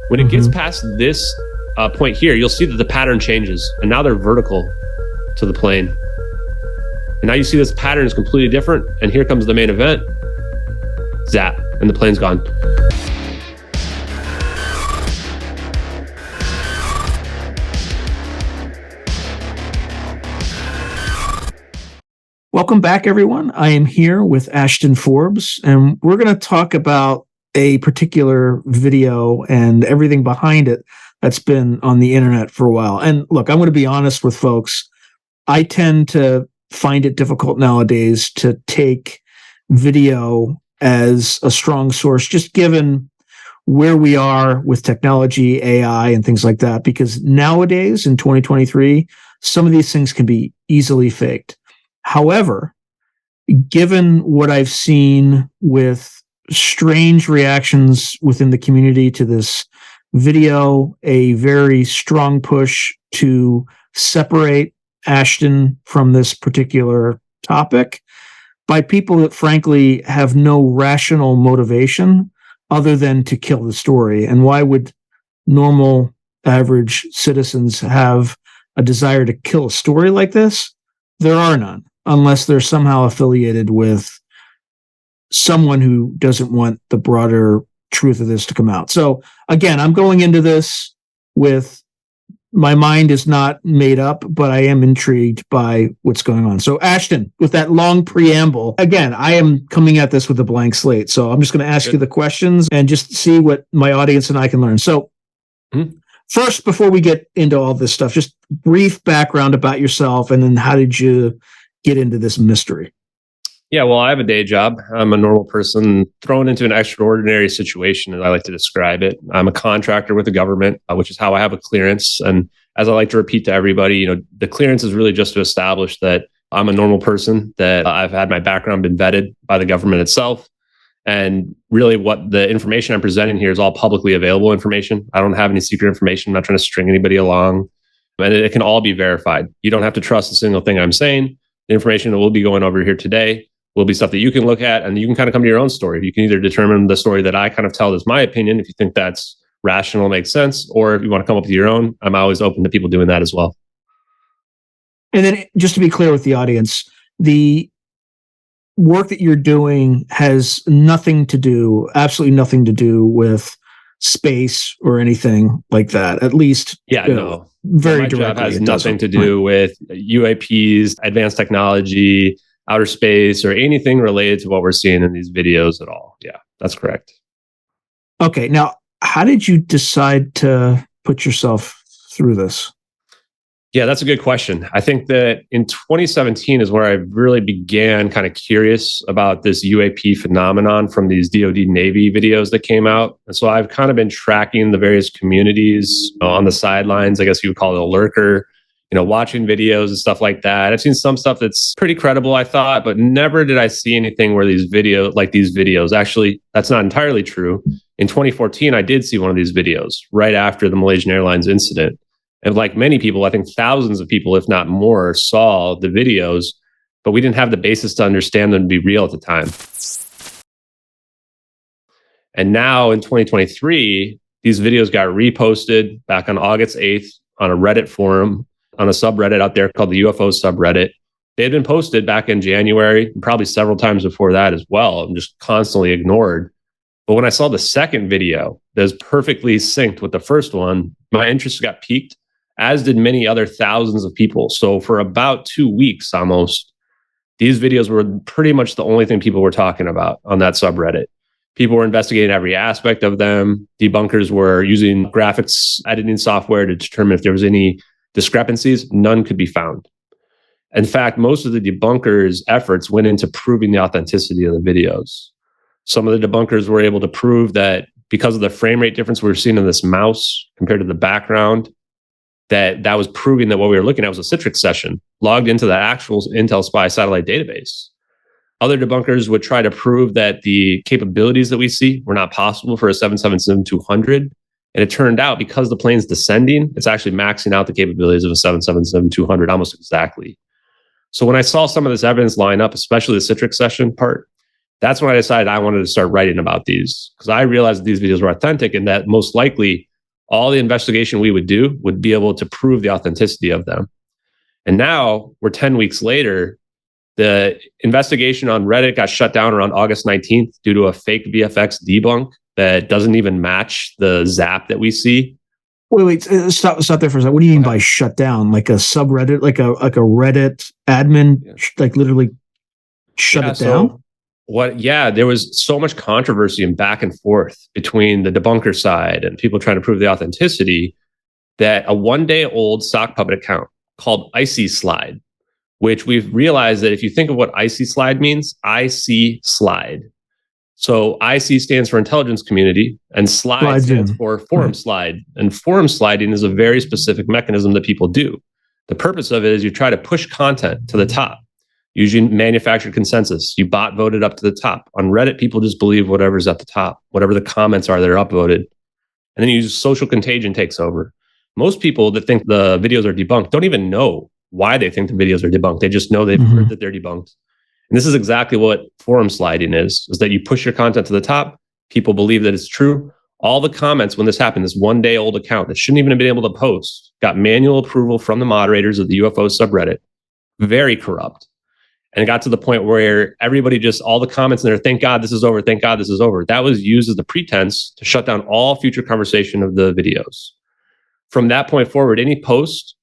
When it gets past this point here, you'll see that the pattern changes, and now they're vertical to the plane. And now you see this pattern is completely different, and here comes the main event. Zap, and the plane's gone. Welcome back, everyone. I am here with Ashton Forbes, and we're going to talk about a particular video and everything behind it that's been on the internet for a while. And look, I'm going to be honest with folks. I tend to find it difficult nowadays to take video as a strong source, just given where we are with technology, AI, and things like that, because nowadays in 2023, some of these things can be easily faked. However, given what I've seen with strange reactions within the community to this video, a very strong push to separate Ashton from this particular topic by people that frankly have no rational motivation other than to kill the story. And why would normal, average citizens have a desire to kill a story like this? There are none, unless they're somehow affiliated with someone who doesn't want the broader truth of this to come out. So again, I'm going into this with my mind is not made up, but I am intrigued by what's going on. So Ashton, with that long preamble, again, I am coming at this with a blank slate. So I'm just going to ask you the questions and just see what my audience and I can learn. So first, before we get into all this stuff, just brief background about yourself, and then how did you get into this mystery? Yeah, well, I have a day job. I'm a normal person thrown into an extraordinary situation, as I like to describe it. I'm a contractor with the government, which is how I have a clearance. And as I like to repeat to everybody, the clearance is really just to establish that I'm a normal person, that I've had my background been vetted by the government itself. And really what the information I'm presenting here is all publicly available information. I don't have any secret information. I'm not trying to string anybody along. And it can all be verified. You don't have to trust a single thing I'm saying. The information that we'll be going over here today will be stuff that you can look at, and you can kind of come to your own story. You can either determine the story that I kind of tell as my opinion, if you think that's rational, makes sense, or if you want to come up with your own, I'm always open to people doing that as well. And then just to be clear with the audience, the work that you're doing has absolutely nothing to do with space or anything like that. At least, no. Very my directly. job has nothing to do with UAPs, advanced technology, outer space, or anything related to what we're seeing in these videos at all. Yeah, that's correct. Okay. Now, how did you decide to put yourself through this? Yeah, that's a good question. I think that in 2017 is where I really began kind of curious about this UAP phenomenon from these DoD Navy videos that came out. And so I've kind of been tracking the various communities on the sidelines, I guess you would call it a lurker, watching videos and stuff like that. I've seen some stuff that's pretty credible, I thought, but never did I see anything where these videos, actually, that's not entirely true. In 2014, I did see one of these videos right after the Malaysian Airlines incident. And like many people, I think thousands of people, if not more, saw the videos, but we didn't have the basis to understand them to be real at the time. And now in 2023, these videos got reposted back on August 8th on a Reddit forum, on a subreddit out there called the UFO subreddit. They had been posted back in January, and probably several times before that as well, and just constantly ignored. But when I saw the second video that was perfectly synced with the first one, my interest got piqued, as did many other thousands of people. So for about 2 weeks almost, these videos were pretty much the only thing people were talking about on that subreddit. People were investigating every aspect of them. Debunkers were using graphics editing software to determine if there was any discrepancies. None could be found. In fact, most of the debunkers' efforts went into proving the authenticity of the videos. Some of the debunkers were able to prove that because of the frame rate difference we were seeing in this mouse compared to the background, that was proving that what we were looking at was a Citrix session logged into the actual Intel Spy satellite database. Other debunkers would try to prove that the capabilities that we see were not possible for a 777-200. And it turned out because the plane's descending, it's actually maxing out the capabilities of a 777-200 almost exactly. So when I saw some of this evidence line up, especially the Citrix session part, that's when I decided I wanted to start writing about these, because I realized that these videos were authentic and that most likely all the investigation we would do would be able to prove the authenticity of them. And now we're 10 weeks later. The investigation on Reddit got shut down around August 19th due to a fake VFX debunk that doesn't even match the zap that we see. Wait, stop there for a second. What do you mean by shut down? Like a subreddit, like a Reddit admin, like literally shut it down? There was so much controversy and back and forth between the debunker side and people trying to prove the authenticity that a 1-day-old sock puppet account called Icy Slide, which we've realized that if you think of what Icy Slide means, IC Slide. So IC stands for intelligence community and slide stands for forum slide. And forum sliding is a very specific mechanism that people do. The purpose of it is you try to push content to the top, using manufactured consensus. You bot vote it up to the top. On Reddit, people just believe whatever's at the top, whatever the comments are, they're upvoted. And then you use social contagion takes over. Most people that think the videos are debunked don't even know why they think the videos are debunked. They just know they've heard that they're debunked. And this is exactly what forum sliding is that you push your content to the top. People believe that it's true. All the comments when this happened, this 1-day-old account that shouldn't even have been able to post, got manual approval from the moderators of the UFO subreddit. Very corrupt. And it got to the point where everybody all the comments in there, thank God this is over, thank God this is over. That was used as the pretense to shut down all future conversation of the videos. From that point forward, any post,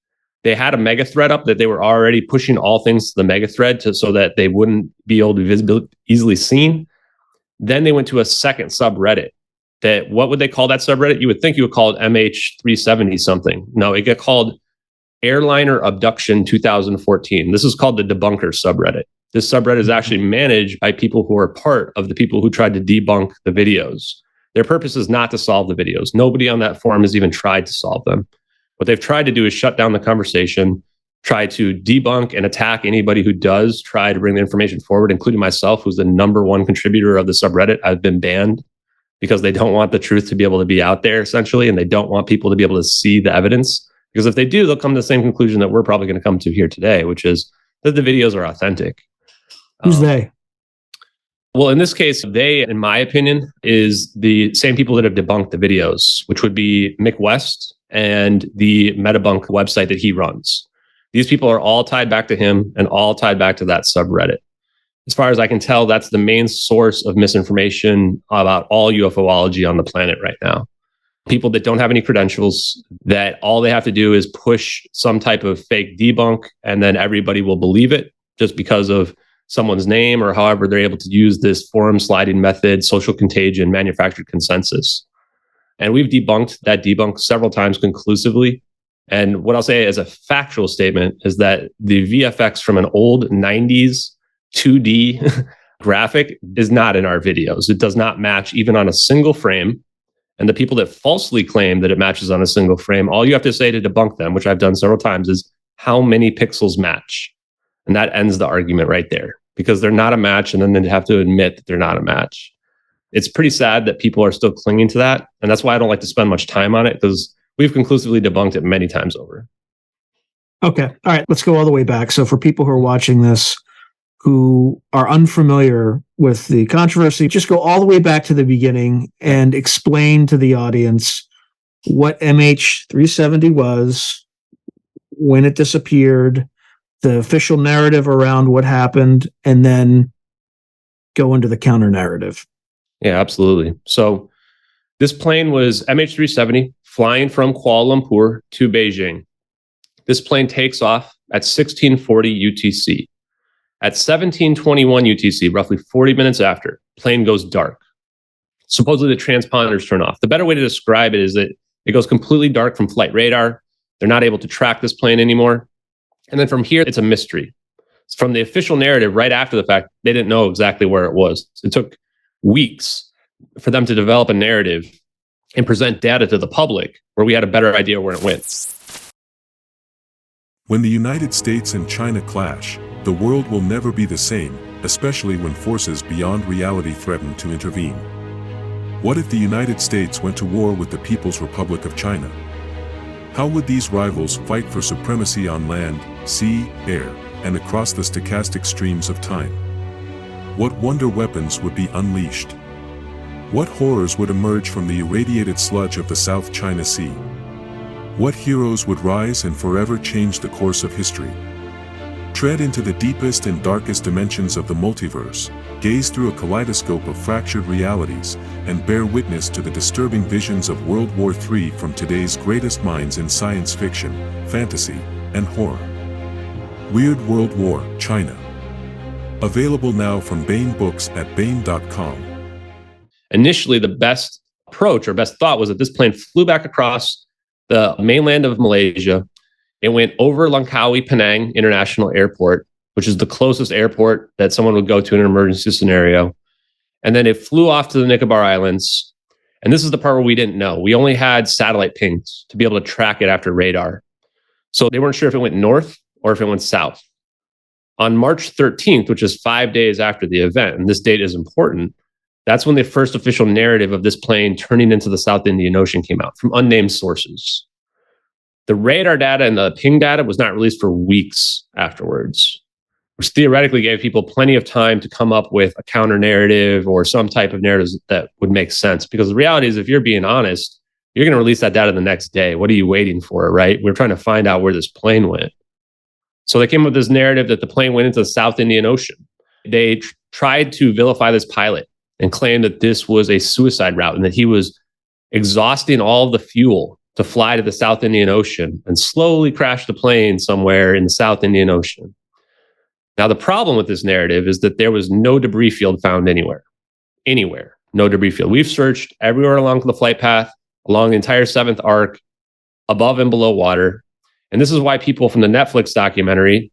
they had a mega thread up that they were already pushing all things to the mega thread so that they wouldn't be able to be easily seen. Then they went to a second subreddit. What would they call that subreddit? You would think you would call it MH370 something. No, it got called Airliner Abduction 2014. This is called the Debunker subreddit. This subreddit is actually managed by people who are part of the people who tried to debunk the videos. Their purpose is not to solve the videos. Nobody on that forum has even tried to solve them. What they've tried to do is shut down the conversation, try to debunk and attack anybody who does try to bring the information forward, including myself, who's the #1 contributor of the subreddit. I've been banned because they don't want the truth to be able to be out there, essentially, and they don't want people to be able to see the evidence. Because if they do, they'll come to the same conclusion that we're probably going to come to here today, which is that the videos are authentic. Who's they? Well, in this case, they, in my opinion, is the same people that have debunked the videos, which would be Mick West and the Metabunk website that he runs. These people are all tied back to him and all tied back to that subreddit. As far as I can tell, that's the main source of misinformation about all UFOlogy on the planet right now. People that don't have any credentials, that all they have to do is push some type of fake debunk, and then everybody will believe it just because of someone's name or however they're able to use this forum sliding method, social contagion, manufactured consensus. And we've debunked that debunk several times conclusively. And what I'll say as a factual statement is that the VFX from an old 90s 2D graphic is not in our videos. It does not match even on a single frame. And the people that falsely claim that it matches on a single frame, all you have to say to debunk them, which I've done several times, is how many pixels match. And that ends the argument right there, because they're not a match, and then they have to admit that they're not a match. It's pretty sad that people are still clinging to that. And that's why I don't like to spend much time on it, because we've conclusively debunked it many times over. Okay. All right. Let's go all the way back. So for people who are watching this, who are unfamiliar with the controversy, just go all the way back to the beginning and explain to the audience what MH370 was, when it disappeared, the official narrative around what happened, and then go into the counter narrative. Yeah, absolutely. So this plane was MH370 flying from Kuala Lumpur to Beijing. This plane takes off at 1640 UTC. At 1721 UTC, roughly 40 minutes after, plane goes dark. Supposedly the transponders turn off. The better way to describe it is that it goes completely dark from flight radar. They're not able to track this plane anymore. And then from here, it's a mystery. From the official narrative, right after the fact, they didn't know exactly where it was. It took weeks for them to develop a narrative and present data to the public where we had a better idea where it went. When the United States and China clash, the world will never be the same, especially when forces beyond reality threaten to intervene. What if the United States went to war with the People's Republic of China? How would these rivals fight for supremacy on land, sea, air, and across the stochastic streams of time? What wonder weapons would be unleashed? What horrors would emerge from the irradiated sludge of the South China Sea? What heroes would rise and forever change the course of history? Tread into the deepest and darkest dimensions of the multiverse, gaze through a kaleidoscope of fractured realities, and bear witness to the disturbing visions of World War III from today's greatest minds in science fiction, fantasy, and horror. Weird World War, China. Available now from Bain Books at bain.com. Initially, the best approach or best thought was that this plane flew back across the mainland of Malaysia. It went over Langkawi Penang International Airport, which is the closest airport that someone would go to in an emergency scenario. And then it flew off to the Nicobar Islands. And this is the part where we didn't know. We only had satellite pings to be able to track it after radar. So they weren't sure if it went north or if it went south. On March 13th, which is 5 days after the event, and this date is important, that's when the first official narrative of this plane turning into the South Indian Ocean came out from unnamed sources. The radar data and the ping data was not released for weeks afterwards, which theoretically gave people plenty of time to come up with a counter narrative or some type of narratives that would make sense. Because the reality is, if you're being honest, you're going to release that data the next day. What are you waiting for, right? We're trying to find out where this plane went. So they came up with this narrative that the plane went into the South Indian Ocean. They tried to vilify this pilot and claim that this was a suicide route and that he was exhausting all of the fuel to fly to the South Indian Ocean and slowly crash the plane somewhere in the South Indian Ocean. Now, the problem with this narrative is that there was no debris field found anywhere, no debris field. We've searched everywhere along the flight path, along the entire seventh arc, above and below water. And this is why people from the Netflix documentary,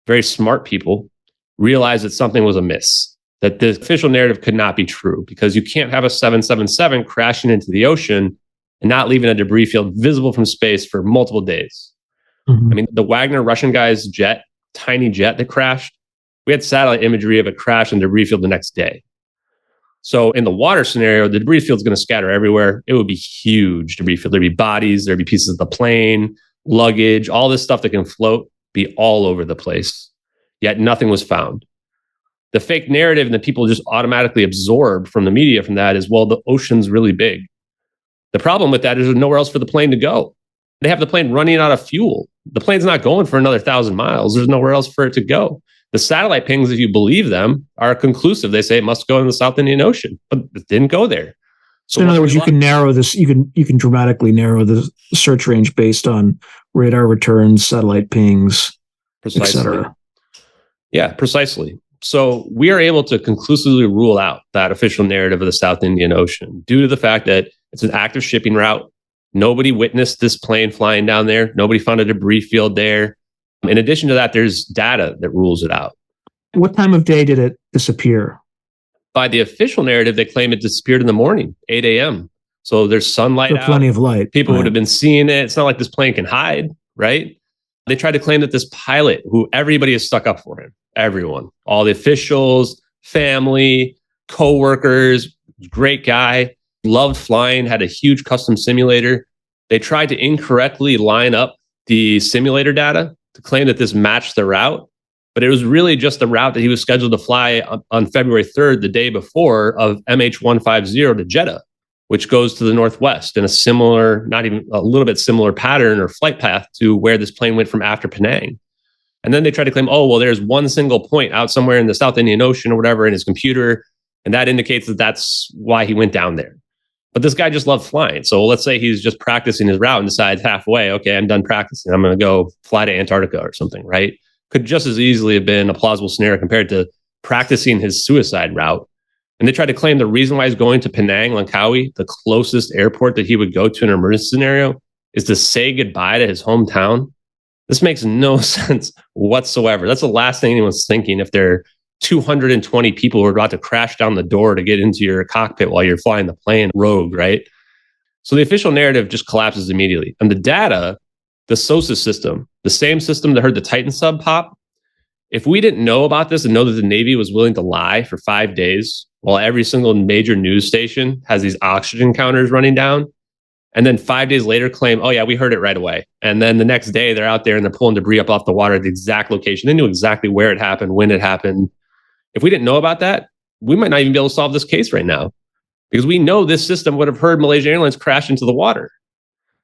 very smart people, realized that something was amiss, that the official narrative could not be true, because you can't have a 777 crashing into the ocean and not leaving a debris field visible from space for multiple days. I mean, the Wagner Russian guy's jet, tiny jet that crashed, we had satellite imagery of it crash in the debris field the next day. So in the water scenario, the debris field's going to scatter everywhere. It would be huge debris field. There'd be bodies, there'd be pieces of the plane, luggage, all this stuff that can float, be all over the place. Yet nothing was found. The fake narrative that people just automatically absorb from the media from that is, well, the ocean's really big. The problem with that is there's nowhere else for the plane to go. They have the plane running out of fuel. The plane's not going for another 1,000 miles. There's nowhere else for it to go. The satellite pings, if you believe them, are conclusive. They say it must go in the South Indian Ocean, but it didn't go there. So in other words, you can narrow this. You can dramatically narrow the search range based on radar returns, satellite pings, precisely. Yeah, precisely. So we are able to conclusively rule out that official narrative of the South Indian Ocean due to the fact that it's an active shipping route. Nobody witnessed this plane flying down there. Nobody found a debris field there. In addition to that, there's data that rules it out. What time of day did it disappear? By the official narrative, they claim it disappeared in the morning, 8 a.m. So there's sunlight out. Plenty of light. People would have been seeing it. It's not like this plane can hide, right? They tried to claim that this pilot, who everybody is stuck up for him, everyone, all the officials, family, co-workers, great guy, loved flying, had a huge custom simulator. They tried to incorrectly line up the simulator data to claim that this matched the route, but it was really just the route that he was scheduled to fly on February 3rd, the day before, of MH370 to Jeddah, which goes to the northwest in a similar, not even a little bit similar pattern or flight path to where this plane went from after Penang. And then they tried to claim, oh, well, there's one single point out somewhere in the South Indian Ocean or whatever in his computer, and that indicates that that's why he went down there. But this guy just loved flying. So let's say he's just practicing his route and decides halfway, okay, I'm done practicing. I'm going to go fly to Antarctica or something, right? Could just as easily have been a plausible scenario compared to practicing his suicide route. And they tried to claim the reason why he's going to Penang, Langkawi, the closest airport that he would go to in an emergency scenario, is to say goodbye to his hometown. This makes no sense whatsoever. That's the last thing anyone's thinking if they're 220 people who are about to crash down the door to get into your cockpit while you're flying the plane rogue, right? So the official narrative just collapses immediately. And the data, the SOSUS system, the same system that heard the Titan sub pop, if we didn't know about this and know that the Navy was willing to lie for 5 days while every single major news station has these oxygen counters running down, and then 5 days later claim, oh yeah, we heard it right away. And then the next day they're out there and they're pulling debris up off the water at the exact location. They knew exactly where it happened, when it happened. If we didn't know about that, we might not even be able to solve this case right now. Because we know this system would have heard Malaysia Airlines crash into the water.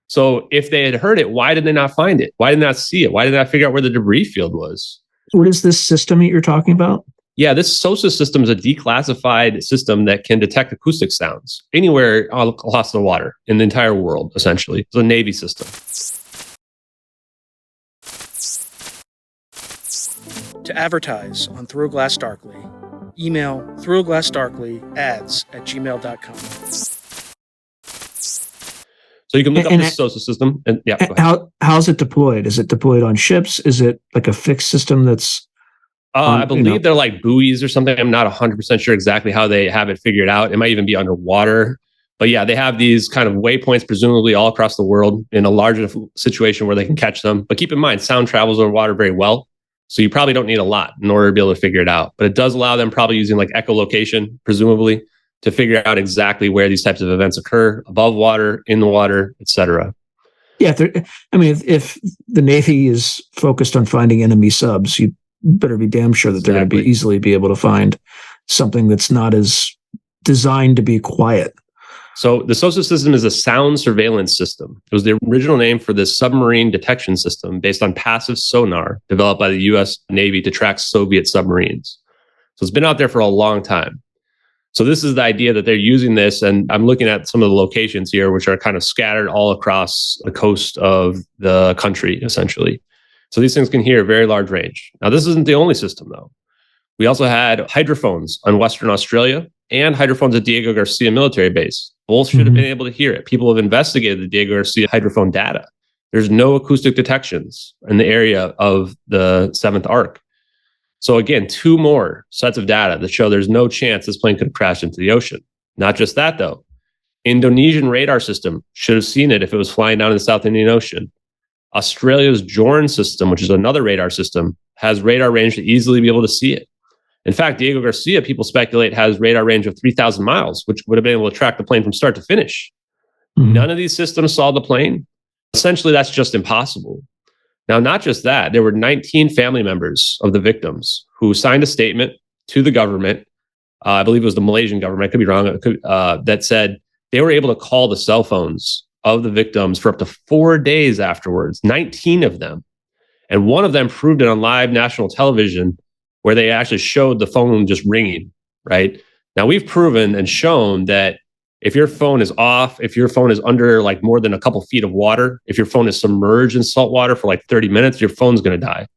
So if they had heard it, why did they not find it? Why did they not see it? Why did they not figure out where the debris field was? What is this system that you're talking about? Yeah, this SOSA system is a declassified system that can detect acoustic sounds anywhere across the water in the entire world, essentially. It's a Navy system. To advertise on Through a Glass Darkly, email throughaglassdarkly@gmail.com. So you can look up this SOSA system. And how's it deployed? Is it deployed on ships? Is it like a fixed system that's I believe they're like buoys or something. I'm not 100% sure exactly how they have it figured out. It might even be underwater. But yeah, they have these kind of waypoints, presumably all across the world in a larger situation where they can catch them. But keep in mind, sound travels over water very well. So you probably don't need a lot in order to be able to figure it out. But it does allow them probably using like echolocation, presumably, to figure out exactly where these types of events occur, above water, in the water, etc. Yeah, if the Navy is focused on finding enemy subs, you better be damn sure that they're going to easily be able to find something that's not as designed to be quiet. So the SOSA system is a sound surveillance system. It was the original name for this submarine detection system based on passive sonar developed by the U.S. Navy to track Soviet submarines. So it's been out there for a long time. So this is the idea that they're using this, and I'm looking at some of the locations here, which are kind of scattered all across the coast of the country, essentially. So these things can hear a very large range. Now, this isn't the only system, though. We also had hydrophones on Western Australia and hydrophones at Diego Garcia military base. Both should have been able to hear it. People have investigated the Diego Garcia hydrophone data. There's no acoustic detections in the area of the 7th arc. So again, 2 more sets of data that show there's no chance this plane could have crashed into the ocean. Not just that, though. Indonesian radar system should have seen it if it was flying down in the South Indian Ocean. Australia's JORN system, which is another radar system, has radar range to easily be able to see it. In fact, Diego Garcia, people speculate, has radar range of 3,000 miles, which would have been able to track the plane from start to finish. None of these systems saw the plane. Essentially, that's just impossible. Now, not just that, there were 19 family members of the victims who signed a statement to the government. I believe it was the Malaysian government, I could be wrong, that said they were able to call the cell phones of the victims for up to 4 days afterwards, 19 of them. And one of them proved it on live national television where they actually showed the phone just ringing, right? Now, we've proven and shown that if your phone is off, if your phone is under like more than a couple feet of water, if your phone is submerged in salt water for like 30 minutes, your phone's going to die.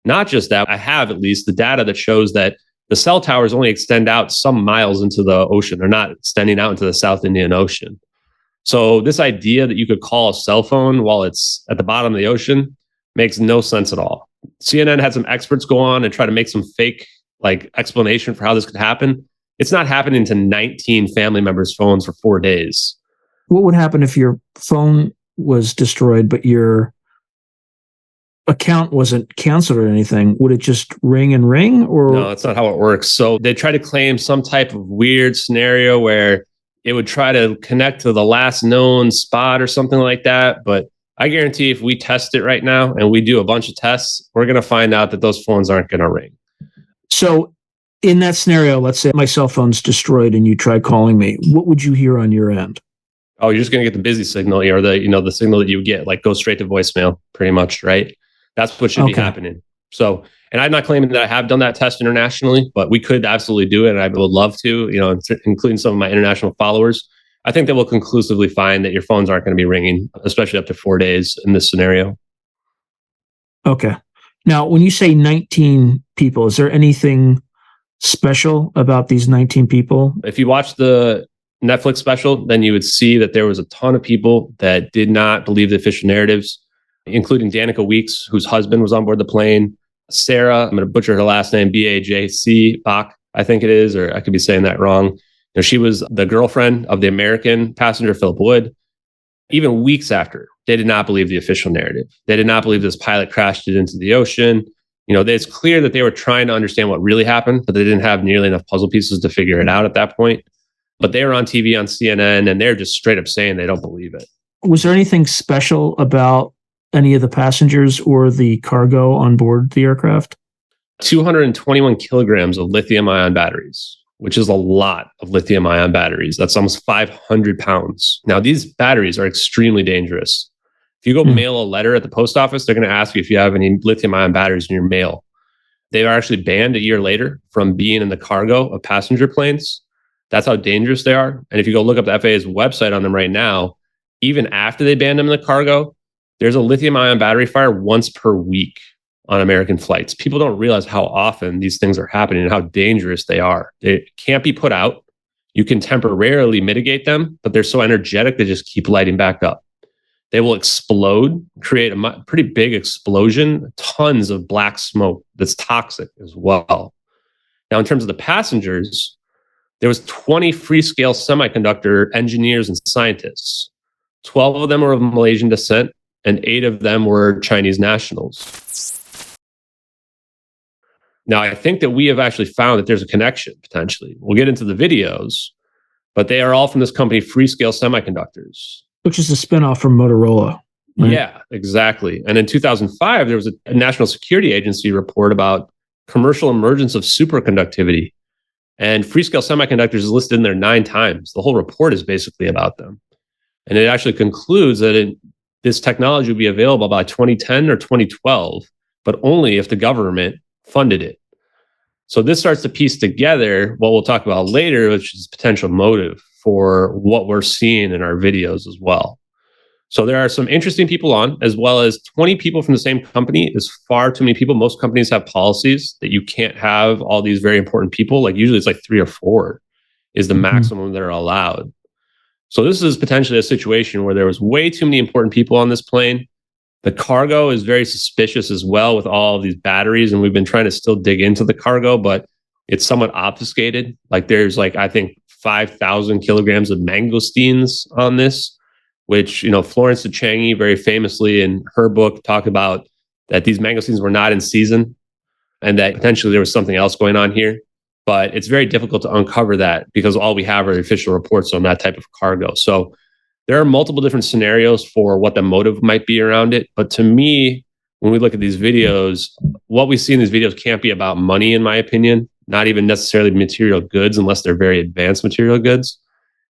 Not just that, I have at least the data that shows that the cell towers only extend out some miles into the ocean. They're not extending out into the South Indian Ocean. So this idea that you could call a cell phone while it's at the bottom of the ocean makes no sense at all. CNN had some experts go on and try to make some fake like explanation for how this could happen. It's not happening to 19 family members' phones for 4 days. What would happen if your phone was destroyed, but your account wasn't canceled or anything? Would it just ring and ring? Or no, that's not how it works. So they try to claim some type of weird scenario where it would try to connect to the last known spot or something like that. But I guarantee if we test it right now and we do a bunch of tests, we're going to find out that those phones aren't going to ring. So in that scenario, let's say my cell phone's destroyed and you try calling me, what would you hear on your end? Oh, you're just going to get the busy signal or the signal that you get, like go straight to voicemail pretty much, right? That's what should be happening. So, and I'm not claiming that I have done that test internationally, but we could absolutely do it. And I would love to, including some of my international followers. I think that we'll conclusively find that your phones aren't going to be ringing, especially up to 4 days in this scenario. Okay. Now, when you say 19 people, is there anything special about these 19 people? If you watch the Netflix special, then you would see that there was a ton of people that did not believe the official narratives, including Danica Weeks, whose husband was on board the plane. Sarah, I'm going to butcher her last name, B-A-J-C, Bach, I think it is, or I could be saying that wrong. She was the girlfriend of the American passenger, Philip Wood. Even weeks after, they did not believe the official narrative. They did not believe this pilot crashed it into the ocean. It's clear that they were trying to understand what really happened, but they didn't have nearly enough puzzle pieces to figure it out at that point. But they were on TV on CNN, and they're just straight up saying they don't believe it. Was there anything special about any of the passengers or the cargo on board the aircraft? 221 kilograms of lithium-ion batteries. which is a lot of lithium ion batteries. That's almost 500 pounds. Now, these batteries are extremely dangerous. If you go mail a letter at the post office, they're going to ask you if you have any lithium ion batteries in your mail. They are actually banned a year later from being in the cargo of passenger planes. That's how dangerous they are. And if you go look up the FAA's website on them right now, even after they banned them in the cargo, there's a lithium ion battery fire once per week on American flights. People don't realize how often these things are happening and how dangerous they are. They can't be put out. You can temporarily mitigate them, but they're so energetic, they just keep lighting back up. They will explode, create a pretty big explosion, tons of black smoke that's toxic as well. Now, in terms of the passengers, there was 20 Freescale semiconductor engineers and scientists. 12 of them were of Malaysian descent, and 8 of them were Chinese nationals. Now, I think that we have actually found that there's a connection, potentially. We'll get into the videos, but they are all from this company, Freescale Semiconductors. Which is a spinoff from Motorola. Right? Yeah, exactly. And in 2005, there was a National Security Agency report about commercial emergence of superconductivity. And Freescale Semiconductors is listed in there 9 times. The whole report is basically about them. And it actually concludes that this technology will be available by 2010 or 2012, but only if the government funded it. So this starts to piece together what we'll talk about later, which is potential motive for what we're seeing in our videos as well. So there are some interesting people on, as well as 20 people from the same company is far too many people. Most companies have policies that you can't have all these very important people. Like usually it's like 3 or 4 is the maximum that are allowed. So this is potentially a situation where there was way too many important people on this plane. The cargo is very suspicious as well with all of these batteries. And we've been trying to still dig into the cargo, but it's somewhat obfuscated. Like there's I think 5,000 kilograms of mangosteens on this, which, Florence Tchengi very famously in her book talked about that these mangosteens were not in season and that potentially there was something else going on here. But it's very difficult to uncover that because all we have are official reports on that type of cargo. So there are multiple different scenarios for what the motive might be around it. But to me, when we look at these videos, what we see in these videos can't be about money, in my opinion, not even necessarily material goods unless they're very advanced material goods.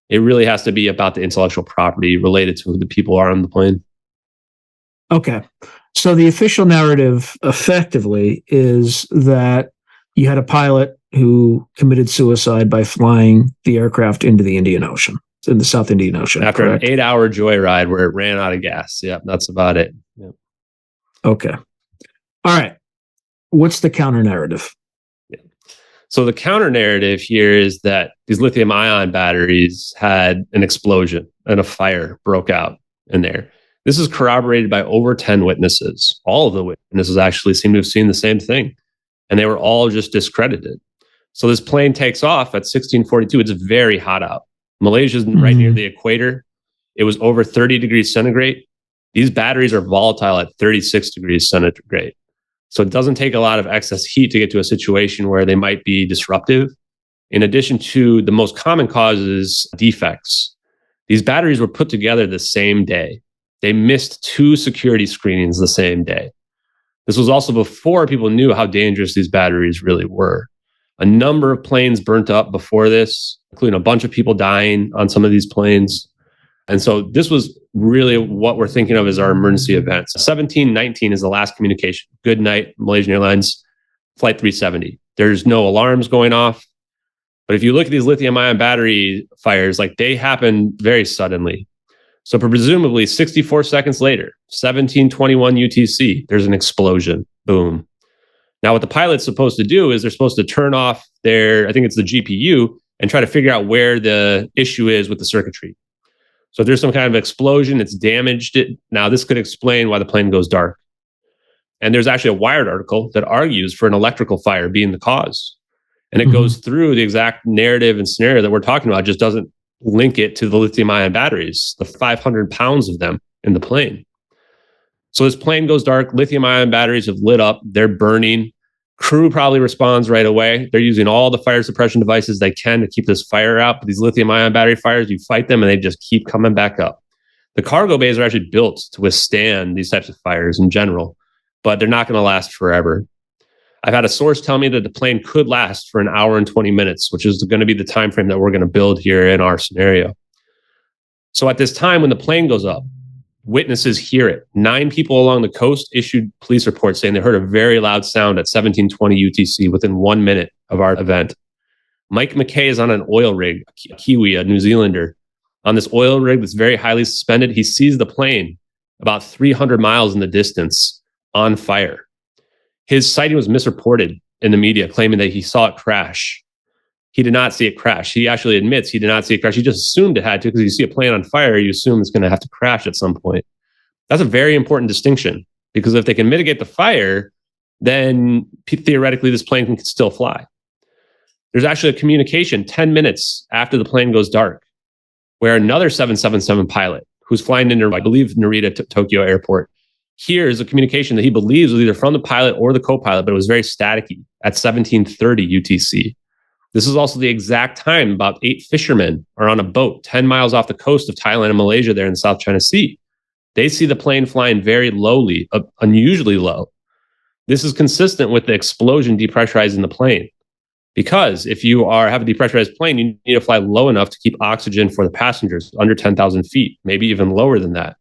It really has to be about the intellectual property related to who the people are on the plane. Okay. So the official narrative effectively is that you had a pilot who committed suicide by flying the aircraft into the Indian Ocean, in the South Indian Ocean. After correct? an 8-hour joyride where it ran out of gas. Yep, that's about it. Yep. Okay. All right. What's the counter narrative? So the counter narrative here is that these lithium ion batteries had an explosion and a fire broke out in there. This is corroborated by over 10 witnesses. All of the witnesses actually seem to have seen the same thing, and they were all just discredited. So this plane takes off at 1642. It's very hot out. Malaysia's right near the equator. It was over 30 degrees centigrade. These batteries are volatile at 36 degrees centigrade. So it doesn't take a lot of excess heat to get to a situation where they might be disruptive. In addition to the most common causes, defects. These batteries were put together the same day. They missed 2 security screenings the same day. This was also before people knew how dangerous these batteries really were. A number of planes burnt up before this, including a bunch of people dying on some of these planes. And so this was really what we're thinking of as our emergency events. 1719 is the last communication. Good night, Malaysian Airlines Flight 370. There's no alarms going off. But if you look at these lithium ion battery fires, they happen very suddenly. So presumably 64 seconds later, 1721 UTC, there's an explosion. Boom. Now, what the pilot's supposed to do is they're supposed to turn off I think it's the GPU, and try to figure out where the issue is with the circuitry. So if there's some kind of explosion, it's damaged it. Now, this could explain why the plane goes dark. And there's actually a Wired article that argues for an electrical fire being the cause. And it goes through the exact narrative and scenario that we're talking about, just doesn't link it to the lithium ion batteries, the 500 pounds of them in the plane. So this plane goes dark, lithium ion batteries have lit up, they're burning. Crew probably responds right away. They're using all the fire suppression devices they can to keep this fire out. But these lithium ion battery fires, you fight them and they just keep coming back up. The cargo bays are actually built to withstand these types of fires in general, but they're not going to last forever. I've had a source tell me that the plane could last for an hour and 20 minutes, which is going to be the time frame that we're going to build here in our scenario. So at this time, when the plane goes up, witnesses hear it. 9 people along the coast issued police reports saying they heard a very loud sound at 1720 UTC within 1 minute of our event. Mike McKay is on an oil rig, a Kiwi, a New Zealander. On this oil rig that's very highly suspended, he sees the plane about 300 miles in the distance on fire. His sighting was misreported in the media, claiming that he saw it crash. He did not see it crash. He actually admits he did not see it crash. He just assumed it had to, because you see a plane on fire, you assume it's going to have to crash at some point. That's a very important distinction, because if they can mitigate the fire, then theoretically this plane can still fly. There's actually a communication 10 minutes after the plane goes dark, where another 777 pilot who's flying into, I believe, Narita Tokyo Airport, hears a communication that he believes was either from the pilot or the co-pilot, but it was very staticky at 1730 UTC. This is also the exact time about 8 fishermen are on a boat 10 miles off the coast of Thailand and Malaysia there in the South China Sea. They see the plane flying very lowly, unusually low. This is consistent with the explosion depressurizing the plane. Because if you have a depressurized plane, you need to fly low enough to keep oxygen for the passengers under 10,000 feet, maybe even lower than that.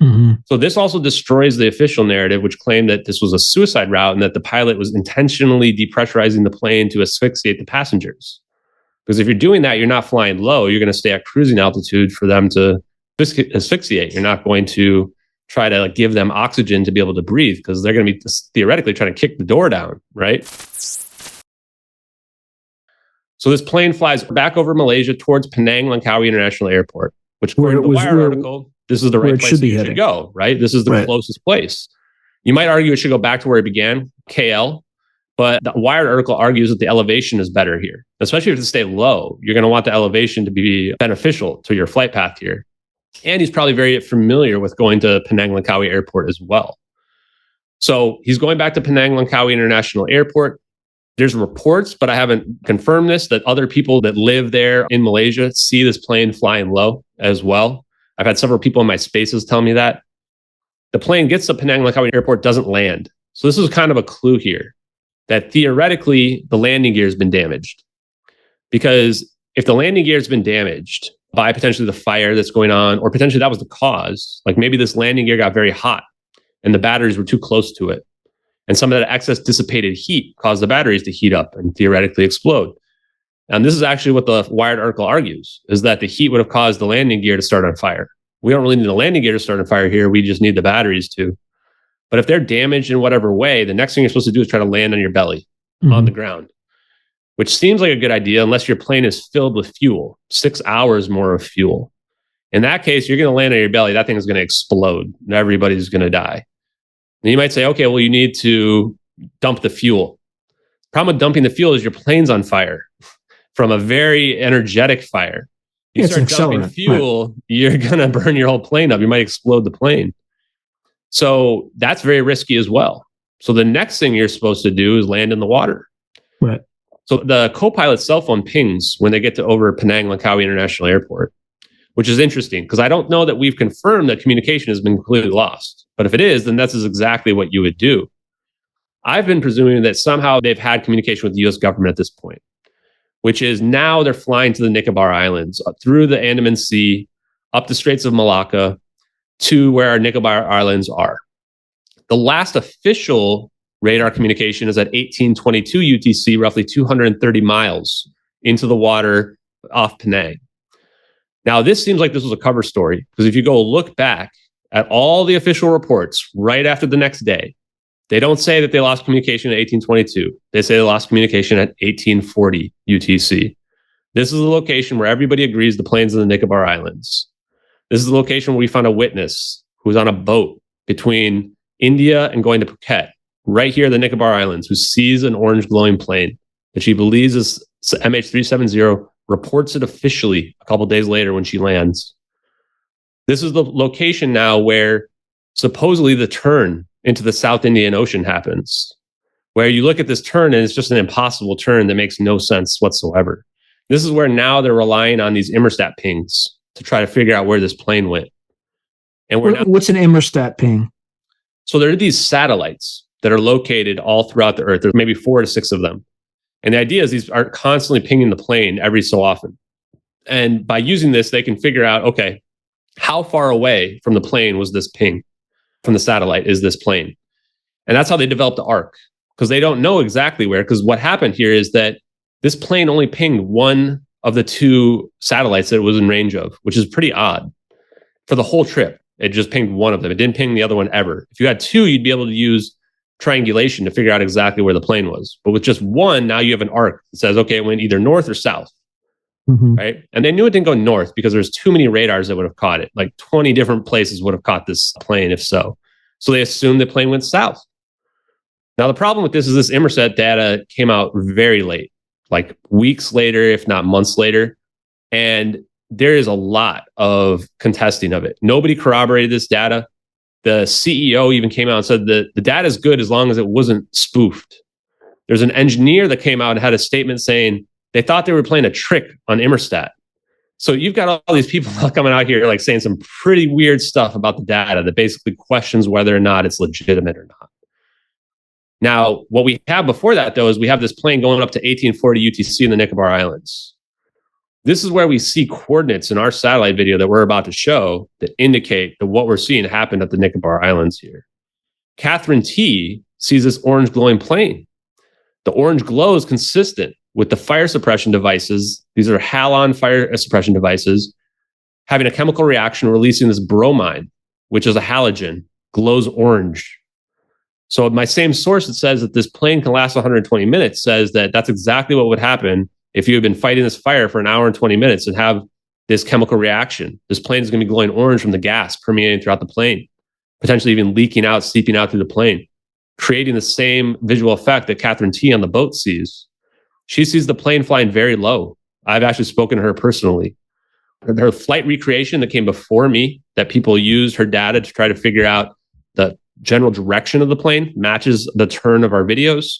Mm-hmm. So this also destroys the official narrative, which claimed that this was a suicide route and that the pilot was intentionally depressurizing the plane to asphyxiate the passengers. Because if you're doing that, you're not flying low. You're going to stay at cruising altitude for them to asphyxiate. You're not going to try to give them oxygen to be able to breathe, because they're going to be theoretically trying to kick the door down, right? So this plane flies back over Malaysia towards Penang Langkawi International Airport, which according to the Wire article, this is the right place you should go, right? This is the closest place. You might argue it should go back to where it began, KL, but the Wired article argues that the elevation is better here. Especially if you stay low, you're going to want the elevation to be beneficial to your flight path here. And he's probably very familiar with going to Penang Langkawi Airport as well. So he's going back to Penang Langkawi International Airport. There's reports, but I haven't confirmed this, that other people that live there in Malaysia see this plane flying low as well. I've had several people in my spaces tell me that. The plane gets to Penang Langkawi Airport, doesn't land. So this is kind of a clue here that theoretically the landing gear has been damaged. Because if the landing gear has been damaged by potentially the fire that's going on, or potentially that was the cause, like maybe this landing gear got very hot and the batteries were too close to it. And some of that excess dissipated heat caused the batteries to heat up and theoretically explode. And this is actually what the Wired article argues, is that the heat would have caused the landing gear to start on fire. We don't really need the landing gear to start on fire here. We just need the batteries to. But if they're damaged in whatever way, the next thing you're supposed to do is try to land on your belly on the ground, which seems like a good idea unless your plane is filled with fuel, 6 hours more of fuel. In that case, you're going to land on your belly. That thing is going to explode and everybody's going to die. And you might say, okay, well, you need to dump the fuel. The problem with dumping the fuel is your plane's on fire from a very energetic fire. You start dumping fuel, you're going to burn your whole plane up. You might explode the plane. So that's very risky as well. So the next thing you're supposed to do is land in the water. Right. So the co-pilot's cell phone pings when they get to over Penang Langkawi International Airport, which is interesting because I don't know that we've confirmed that communication has been completely lost. But if it is, then that's exactly what you would do. I've been presuming that somehow they've had communication with the US government at this point, which is now they're flying to the Nicobar Islands, through the Andaman Sea, up the Straits of Malacca, to where our Nicobar Islands are. The last official radar communication is at 1822 UTC, roughly 230 miles into the water off Penang. Now, this seems like this was a cover story, because if you go look back at all the official reports right after the next day, they don't say that they lost communication at 1822. They say they lost communication at 1840 UTC. This is the location where everybody agrees the plane's in the Nicobar Islands. This is the location where we found a witness who was on a boat between India and going to Phuket, right here in the Nicobar Islands, who sees an orange glowing plane that she believes is MH370, reports it officially a couple days later when she lands. This is the location now where supposedly the turn into the South Indian Ocean happens, where you look at this turn and it's just an impossible turn that makes no sense whatsoever. This is where now ththey're relying on these Inmarsat pings to try to figure out where this plane went. And what's an Inmarsat ping? So there are these satellites that are located all throughout the Earth. There's maybe 4 to 6 of them. And the idea is these are constantly pinging the plane every so often. And by using this, they can figure out, okay, how far away from the plane was this ping from the satellite is this plane? And that's how they developed the ARC, because they don't know exactly where. Because what happened here is that this plane only pinged one of the 2 satellites that it was in range of, which is pretty odd. For the whole trip, it just pinged one of them. It didn't ping the other one ever. If you had 2, you'd be able to use triangulation to figure out exactly where the plane was. But with just one, now you have an arc that says, okay, it went either north or south, right? And they knew it didn't go north because there's too many radars that would have caught it. Like 20 different places would have caught this plane if so. So they assumed the plane went south. Now, the problem with this is this Inmarsat data came out very late, like weeks later, if not months later. And there is a lot of contesting of it. Nobody corroborated this data. The CEO even came out and said that the data is good as long as it wasn't spoofed. There's an engineer that came out and had a statement saying they thought they were playing a trick on Inmarsat. So you've got all these people coming out here like saying some pretty weird stuff about the data that basically questions whether or not it's legitimate or not. Now, what we have before that, though, is we have this plane going up to 1840 UTC in the Nicobar Islands. This is where we see coordinates in our satellite video that we're about to show that indicate that what we're seeing happened at the Nicobar Islands here. Catherine T sees this orange glowing plane. The orange glow is consistent with the fire suppression devices. These are halon fire suppression devices having a chemical reaction releasing this bromine, which is a halogen, glows orange. So my same source that says that this plane can last 120 minutes says that that's exactly what would happen if you had been fighting this fire for an hour and 20 minutes and have this chemical reaction. This plane is going to be glowing orange from the gas permeating throughout the plane, potentially even leaking out, seeping out through the plane, creating the same visual effect that Catherine T on the boat sees. She sees the plane flying very low. I've actually spoken to her personally. Her flight recreation that came before me, that people used her data to try to figure out the general direction of the plane, matches the turn of our videos.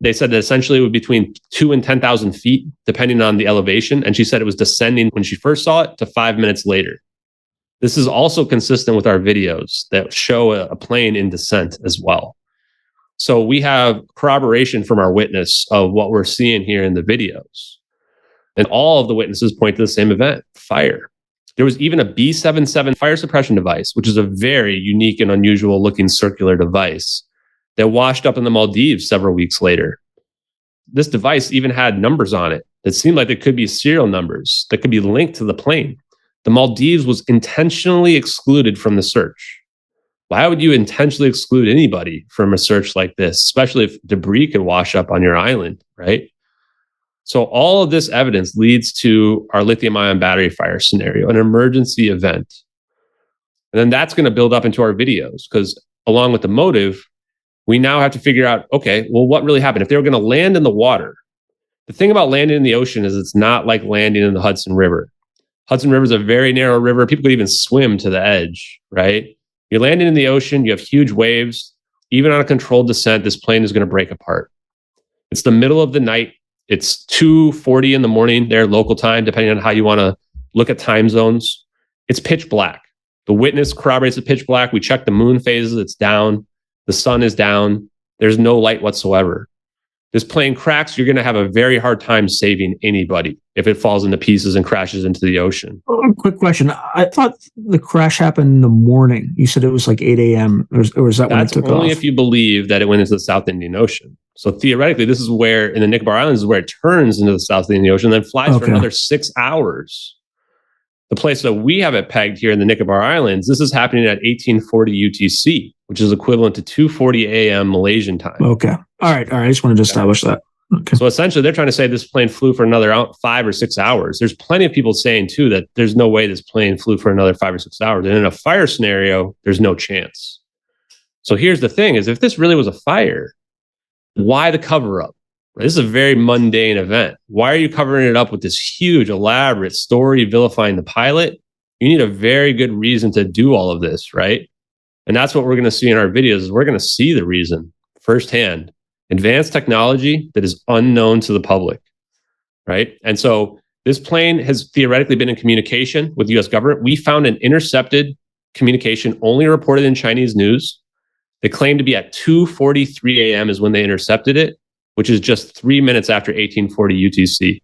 They said that essentially it would be between 2,000 and 10,000 feet, depending on the elevation. And she said it was descending when she first saw it to 5 minutes later. This is also consistent with our videos that show a plane in descent as well. So we have corroboration from our witness of what we're seeing here in the videos. And all of the witnesses point to the same event, fire. There was even a B77 fire suppression device, which is a very unique and unusual looking circular device that washed up in the Maldives several weeks later. This device even had numbers on it that seemed like it could be serial numbers that could be linked to the plane. The Maldives was intentionally excluded from the search. Why would you intentionally exclude anybody from a search like this, especially if debris could wash up on your island, right? So all of this evidence leads to our lithium-ion battery fire scenario, an emergency event. And then that's going to build up into our videos because along with the motive, we now have to figure out, okay, well, what really happened? If they were going to land in the water, the thing about landing in the ocean is it's not like landing in the Hudson River. Hudson River is a very narrow river. People could even swim to the edge, right? You're landing in the ocean. You have huge waves. Even on a controlled descent, this plane is going to break apart. It's the middle of the night. It's 2:40 in the morning, their local time, depending on how you want to look at time zones. It's pitch black. The witness corroborates the pitch black. We check the moon phases. It's down. The sun is down. There's no light whatsoever. This plane cracks. You're going to have a very hard time saving anybody if it falls into pieces and crashes into the ocean. Quick question. I thought the crash happened in the morning. You said it was like 8 a.m. Or was that when it took off? That's only if you believe that it went into the South Indian Ocean. So theoretically, this is where, in the Nicobar Islands, is where it turns into the South Indian Ocean, then flies for another 6 hours. The place that we have it pegged here in the Nicobar Islands, this is happening at 1840 UTC, which is equivalent to 2:40 a.m. Malaysian time. Okay. All right. I just wanted to establish that. Okay. So essentially, they're trying to say this plane flew for another 5 or 6 hours. There's plenty of people saying, too, that there's no way this plane flew for another 5 or 6 hours. And in a fire scenario, there's no chance. So here's the thing, is if this really was a fire, why the cover-up? This is a very mundane event. Why are you covering it up with this huge, elaborate story vilifying the pilot? You need a very good reason to do all of this, right? And that's what we're going to see in our videos, is we're going to see the reason firsthand. Advanced technology that is unknown to the public, right? And so this plane has theoretically been in communication with the US government. We found an intercepted communication only reported in Chinese news They claim to be at 2:43 a.m. is when they intercepted it, which is just 3 minutes after 1840 UTC.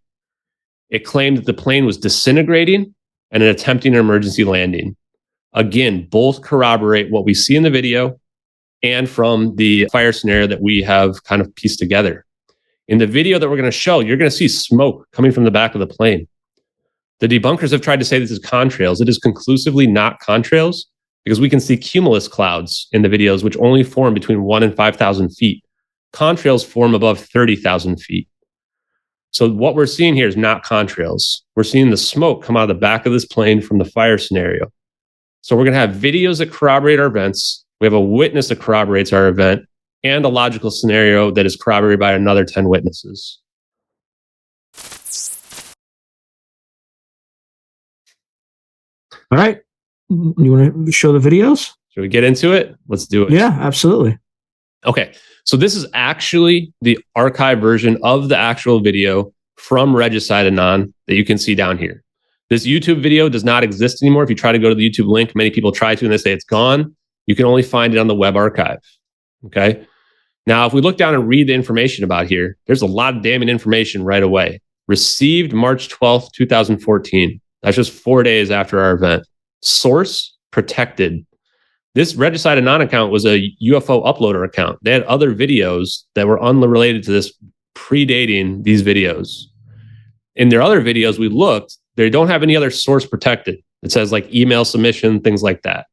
It claimed that the plane was disintegrating and attempting an emergency landing. Again, both corroborate what we see in the video and from the fire scenario that we have kind of pieced together. In the video that we're going to show, you're going to see smoke coming from the back of the plane. The debunkers have tried to say this is contrails. It is conclusively not contrails because we can see cumulus clouds in the videos, which only form between 1 and 5,000 feet. Contrails form above 30,000 feet. So what we're seeing here is not contrails. We're seeing the smoke come out of the back of this plane from the fire scenario. So we're going to have videos that corroborate our events. We have a witness that corroborates our event and a logical scenario that is corroborated by another 10 witnesses. All right. You want to show the videos? Should we get into it? Let's do it. Yeah, absolutely. Okay. So this is actually the archive version of the actual video from Regicide Anon that you can see down here. This YouTube video does not exist anymore. If you try to go to the YouTube link, many people try to and they say it's gone. You can only find it on the web archive. Okay. Now, if we look down and read the information about here, there's a lot of damning information right away. Received March 12th, 2014. That's just 4 days after our event. Source protected. This Regicide Anon account was a UFO uploader account. They had other videos that were unrelated to this, predating these videos. In their other videos, we looked, they don't have any other source protected. It says like email submission, things like that.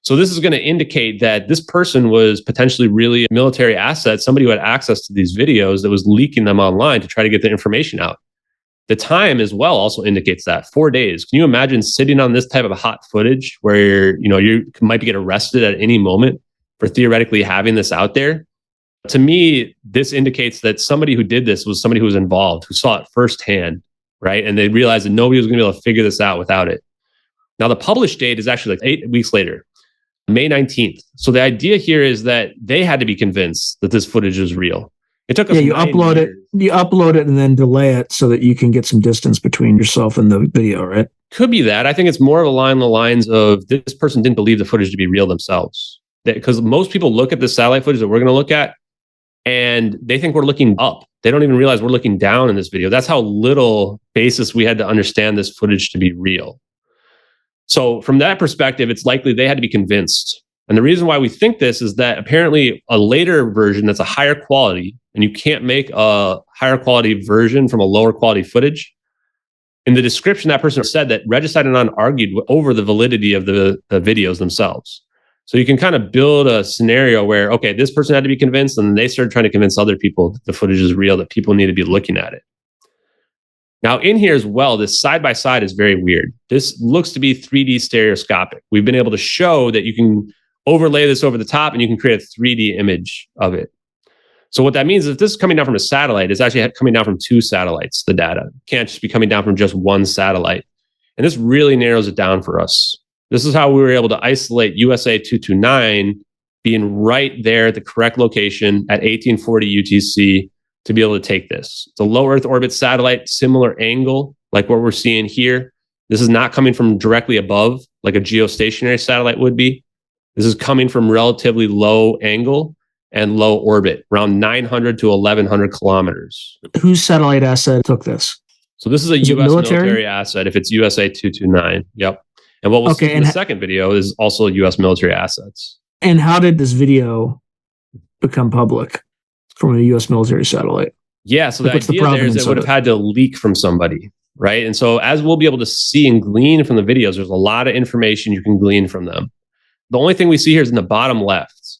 So this is going to indicate that this person was potentially really a military asset, somebody who had access to these videos that was leaking them online to try to get the information out. The time as well also indicates that 4 days. Can you imagine sitting on this type of hot footage where you might get arrested at any moment for theoretically having this out there? To me, this indicates that somebody who did this was somebody who was involved, who saw it firsthand, right? And they realized that nobody was going to be able to figure this out without it. Now, the published date is actually like 8 weeks later, May 19th. So the idea here is that they had to be convinced that this footage was real. It took us you upload it. You upload it and then delay it so that you can get some distance between yourself and the video, right? Could be that. I think it's more along the lines of this person didn't believe the footage to be real themselves. Because most people look at the satellite footage that we're going to look at and they think we're looking up. They don't even realize we're looking down in this video. That's how little basis we had to understand this footage to be real. So from that perspective, it's likely they had to be convinced. And the reason why we think this is that apparently a later version that's a higher quality, and you can't make a higher quality version from a lower quality footage. In the description, that person said that Regicide Anon argued over the validity of the videos themselves. So you can kind of build a scenario where, okay, this person had to be convinced, and they started trying to convince other people that the footage is real, that people need to be looking at it. Now, in here as well, this side-by-side is very weird. This looks to be 3D stereoscopic. We've been able to show that you can overlay this over the top and you can create a 3D image of it. So what that means is if this is coming down from a satellite, it's actually coming down from 2 satellites, the data. It can't just be coming down from just 1 satellite. And this really narrows it down for us. This is how we were able to isolate USA 229 being right there at the correct location at 1840 UTC to be able to take this. It's a low Earth orbit satellite, similar angle like what we're seeing here. This is not coming from directly above like a geostationary satellite would be. This is coming from relatively low angle and low orbit, around 900 to 1,100 kilometers. Whose satellite asset took this? So this is a U.S. military asset if it's USA 229. Yep. And what we'll see in the second video is also U.S. military assets. And how did this video become public from a U.S. military satellite? Yeah, so the idea there is it would have had to leak from somebody, right? And so as we'll be able to see and glean from the videos, there's a lot of information you can glean from them. The only thing we see here is in the bottom left.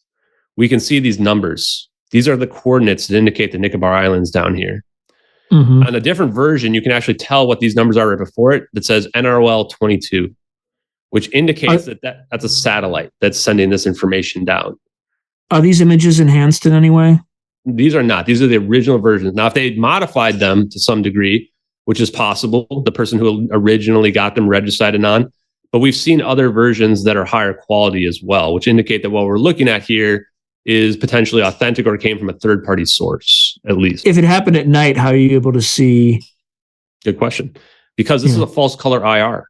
We can see these numbers. These are the coordinates that indicate the Nicobar Islands down here. Mm-hmm. On a different version, you can actually tell what these numbers are right before it that says NROL 22, which indicates that's a satellite that's sending this information down. Are these images enhanced in any way? These are not. These are the original versions. Now, if they modified them to some degree, which is possible, the person who originally got them Regicide Anon, but we've seen other versions that are higher quality as well, which indicate that what we're looking at here is potentially authentic or came from a third-party source, at least. If it happened at night, how are you able to see? Good question. Because this is a false color IR.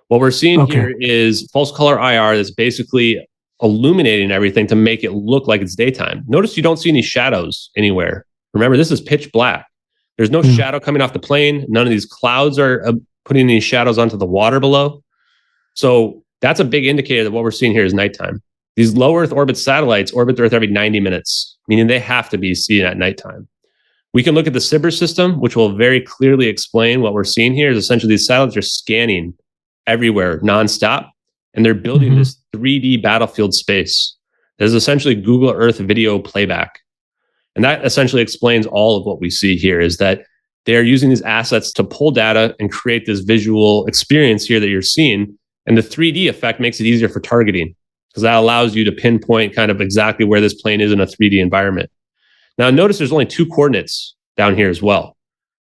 What we're seeing here is false color IR that's basically illuminating everything to make it look like it's daytime. Notice you don't see any shadows anywhere. Remember, this is pitch black. There's no shadow coming off the plane. None of these clouds are putting any shadows onto the water below. So that's a big indicator that what we're seeing here is nighttime. These low Earth orbit satellites orbit the Earth every 90 minutes, meaning they have to be seen at nighttime. We can look at the SBIRS system, which will very clearly explain what we're seeing here is essentially these satellites are scanning everywhere nonstop, and they're building this 3D battlefield space. That is essentially Google Earth video playback. And that essentially explains all of what we see here is that they're using these assets to pull data and create this visual experience here that you're seeing. And the 3D effect makes it easier for targeting because that allows you to pinpoint kind of exactly where this plane is in a 3D environment. Now, notice there's only 2 coordinates down here as well.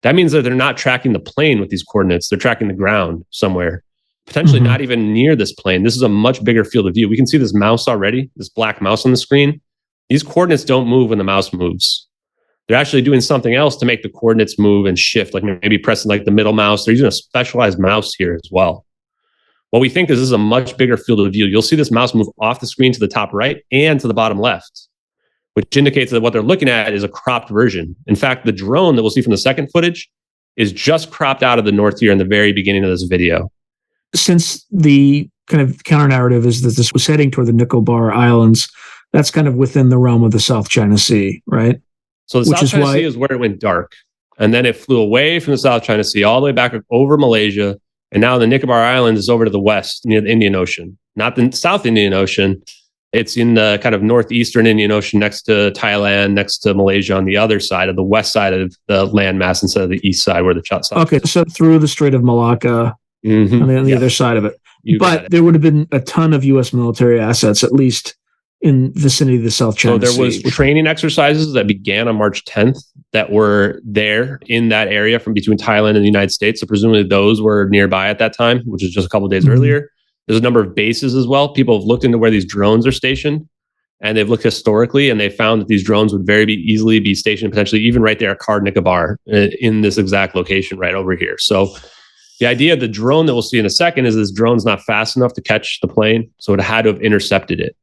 That means that they're not tracking the plane with these coordinates. They're tracking the ground somewhere, potentially not even near this plane. This is a much bigger field of view. We can see this mouse already, this black mouse on the screen. These coordinates don't move when the mouse moves. They're actually doing something else to make the coordinates move and shift, like maybe pressing like the middle mouse. They're using a specialized mouse here as well. What we think is this is a much bigger field of view. You'll see this mouse move off the screen to the top right and to the bottom left, which indicates that what they're looking at is a cropped version. In fact, the drone that we'll see from the second footage is just cropped out of the north here in the very beginning of this video. Since the kind of counter narrative is that this was heading toward the Nicobar Islands, that's kind of within the realm of the South China Sea, right? So the South China Sea is where it went dark. And then it flew away from the South China Sea all the way back over Malaysia. And now the Nicobar Islands is over to the west near the Indian Ocean, not the South Indian Ocean. It's in the kind of northeastern Indian Ocean next to Thailand, next to Malaysia on the other side of the west side of the landmass instead of the east side where the South. Okay, so through the Strait of Malacca on the other side of it. But there would have been a ton of U.S. military assets, at least in vicinity of the South China Sea. So there was training exercises that began on March 10th that were there in that area from between Thailand and the United States. So presumably those were nearby at that time, which was just a couple of days earlier. There's a number of bases as well. People have looked into where these drones are stationed, and they've looked historically, and they found that these drones would easily be stationed potentially even right there at Card Nicobar in this exact location right over here. So the idea of the drone that we'll see in a second is this drone's not fast enough to catch the plane, so it had to have intercepted it.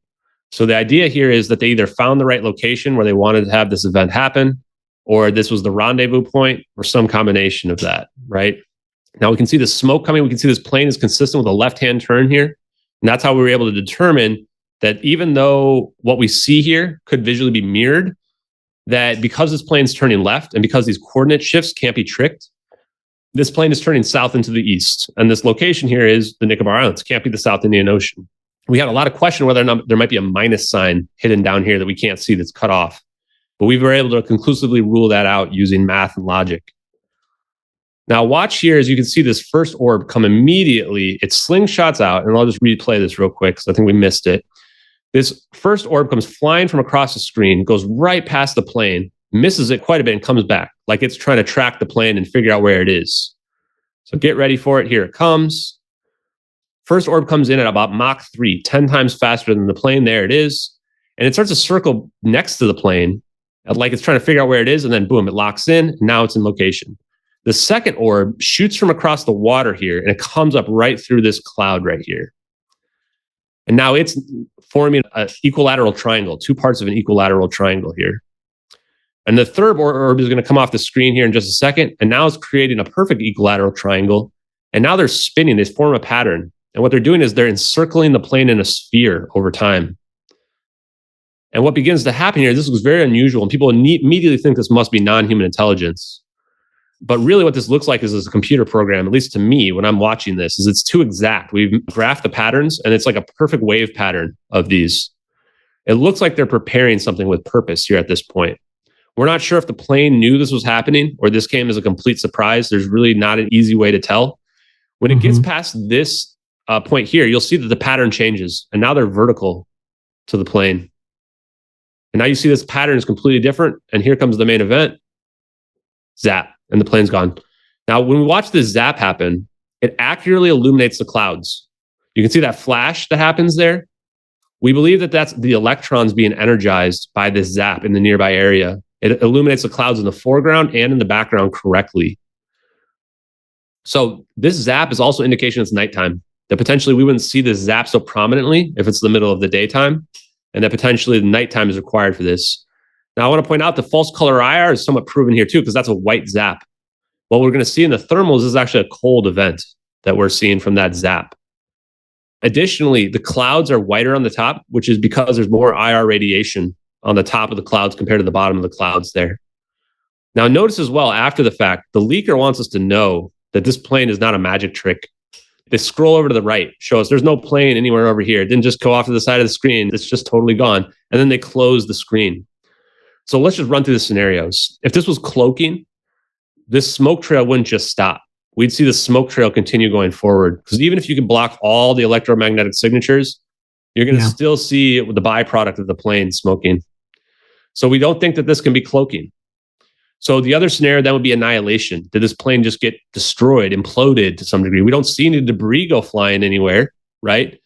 So the idea here is that they either found the right location where they wanted to have this event happen, or this was the rendezvous point, or some combination of that, right? Now we can see the smoke coming. We can see this plane is consistent with a left-hand turn here. And that's how we were able to determine that even though what we see here could visually be mirrored, that because this plane's turning left and because these coordinate shifts can't be tricked, this plane is turning south into the east. And this location here is the Nicobar Islands. It can't be the South Indian Ocean. We had a lot of question whether or not there might be a minus sign hidden down here that we can't see that's cut off. But we were able to conclusively rule that out using math and logic. Now watch here as you can see this first orb come immediately. It slingshots out, and I'll just replay this real quick because I think we missed it. This first orb comes flying from across the screen, goes right past the plane, misses it quite a bit, and comes back like it's trying to track the plane and figure out where it is. So get ready for it. Here it comes. First orb comes in at about Mach 3, 10 times faster than the plane. There it is. And it starts to circle next to the plane, like it's trying to figure out where it is, and then boom, it locks in, and now it's in location. The second orb shoots from across the water here, and it comes up right through this cloud right here. And now it's forming an equilateral triangle, 2 parts of an equilateral triangle here. And the third orb is going to come off the screen here in just a second, and now it's creating a perfect equilateral triangle. And now they're spinning, they form a pattern. And what they're doing is they're encircling the plane in a sphere over time. And what begins to happen here, this looks very unusual, and people immediately think this must be non-human intelligence. But really what this looks like is a computer program, at least to me, when I'm watching this, is it's too exact. We've graphed the patterns, and it's like a perfect wave pattern of these. It looks like they're preparing something with purpose here at this point. We're not sure if the plane knew this was happening or this came as a complete surprise. There's really not an easy way to tell. When it gets past this point here, you'll see that the pattern changes, and now they're vertical to the plane. And now you see this pattern is completely different, and here comes the main event. Zap, and the plane's gone. Now, when we watch this zap happen, it accurately illuminates the clouds. You can see that flash that happens there. We believe that that's the electrons being energized by this zap in the nearby area. It illuminates the clouds in the foreground and in the background correctly. So this zap is also indication it's nighttime. that potentially we wouldn't see this zap so prominently if it's the middle of the daytime, and that potentially the nighttime is required for this. Now, I want to point out the false color IR is somewhat proven here too, because that's a white zap. What we're going to see in the thermals is actually a cold event that we're seeing from that zap. Additionally, the clouds are whiter on the top, which is because there's more IR radiation on the top of the clouds compared to the bottom of the clouds there. Now, notice as well, after the fact, the leaker wants us to know that this plane is not a magic trick. They scroll over to the right, show us there's no plane anywhere over here. It didn't just go off to the side of the screen. It's just totally gone. And then they close the screen. So let's just run through the scenarios. If this was cloaking, this smoke trail wouldn't just stop. We'd see the smoke trail continue going forward. Because even if you can block all the electromagnetic signatures, you're going to still see the byproduct of the plane smoking. So we don't think that this can be cloaking. So the other scenario, that would be annihilation. Did this plane just get destroyed, imploded to some degree? We don't see any debris go flying anywhere, right?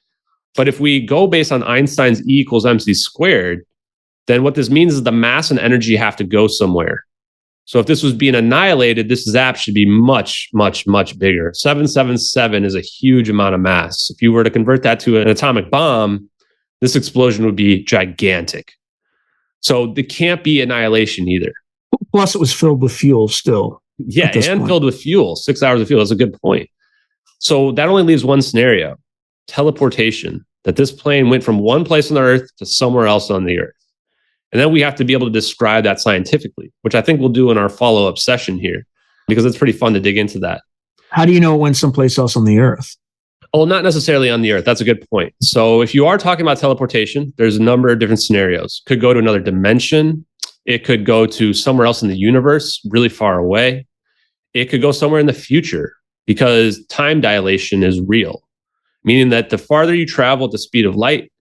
But if we go based on Einstein's E equals mc squared, then what this means is the mass and energy have to go somewhere. So if this was being annihilated, this zap should be much, much, much bigger. 777 is a huge amount of mass. If you were to convert that to an atomic bomb, this explosion would be gigantic. So there can't be annihilation either. Plus, it was filled with fuel still. Yeah, and filled with fuel, 6 hours of fuel. That's a good point. So that only leaves one scenario, teleportation, that this plane went from one place on the Earth to somewhere else on the Earth. And then we have to be able to describe that scientifically, which I think we'll do in our follow-up session here, because it's pretty fun to dig into that. How do you know it went someplace else on the Earth? Oh, not necessarily on the Earth. That's a good point. So if you are talking about teleportation, there's a number of different scenarios. Could go to another dimension. It could go to somewhere else in the universe, really far away. It could go somewhere in the future, because time dilation is real, meaning that the farther you travel at the speed of light,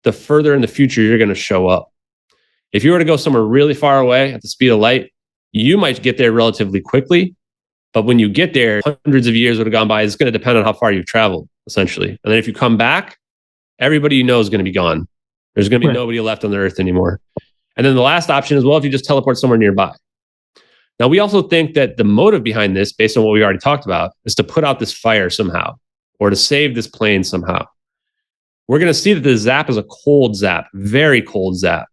the further in the future you're going to show up. If you were to go somewhere really far away at the speed of light, you might get there relatively quickly. But when you get there, hundreds of years would have gone by. It's going to depend on how far you've traveled, essentially. And then if you come back, everybody you know is going to be gone. There's going to be nobody left on the Earth anymore. And then the last option is, well, if you just teleport somewhere nearby. Now, we also think that the motive behind this, based on what we already talked about, is to put out this fire somehow, or to save this plane somehow. We're going to see that the zap is a cold zap, very cold zap,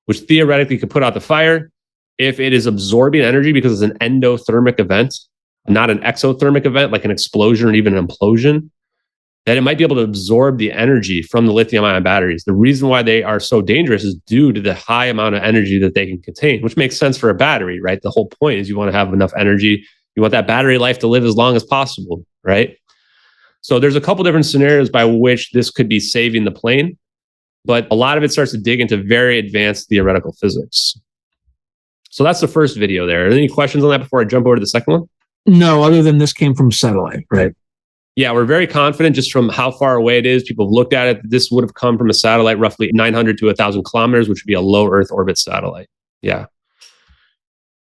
which theoretically could put out the fire if it is absorbing energy, because it's an endothermic event, not an exothermic event like an explosion or even an implosion, that it might be able to absorb the energy from the lithium-ion batteries. The reason why they are so dangerous is due to the high amount of energy that they can contain, which makes sense for a battery, right? The whole point is you want to have enough energy. You want that battery life to live as long as possible, right? So there's a couple different scenarios by which this could be saving the plane, but a lot of it starts to dig into very advanced theoretical physics. So that's the first video there. Are there any questions on that before I jump over to the second one? No, other than this came from satellite, right? Yeah, we're very confident just from how far away it is. People have looked at it. This would have come from a satellite roughly 900 to 1,000 kilometers, which would be a low Earth orbit satellite. Yeah.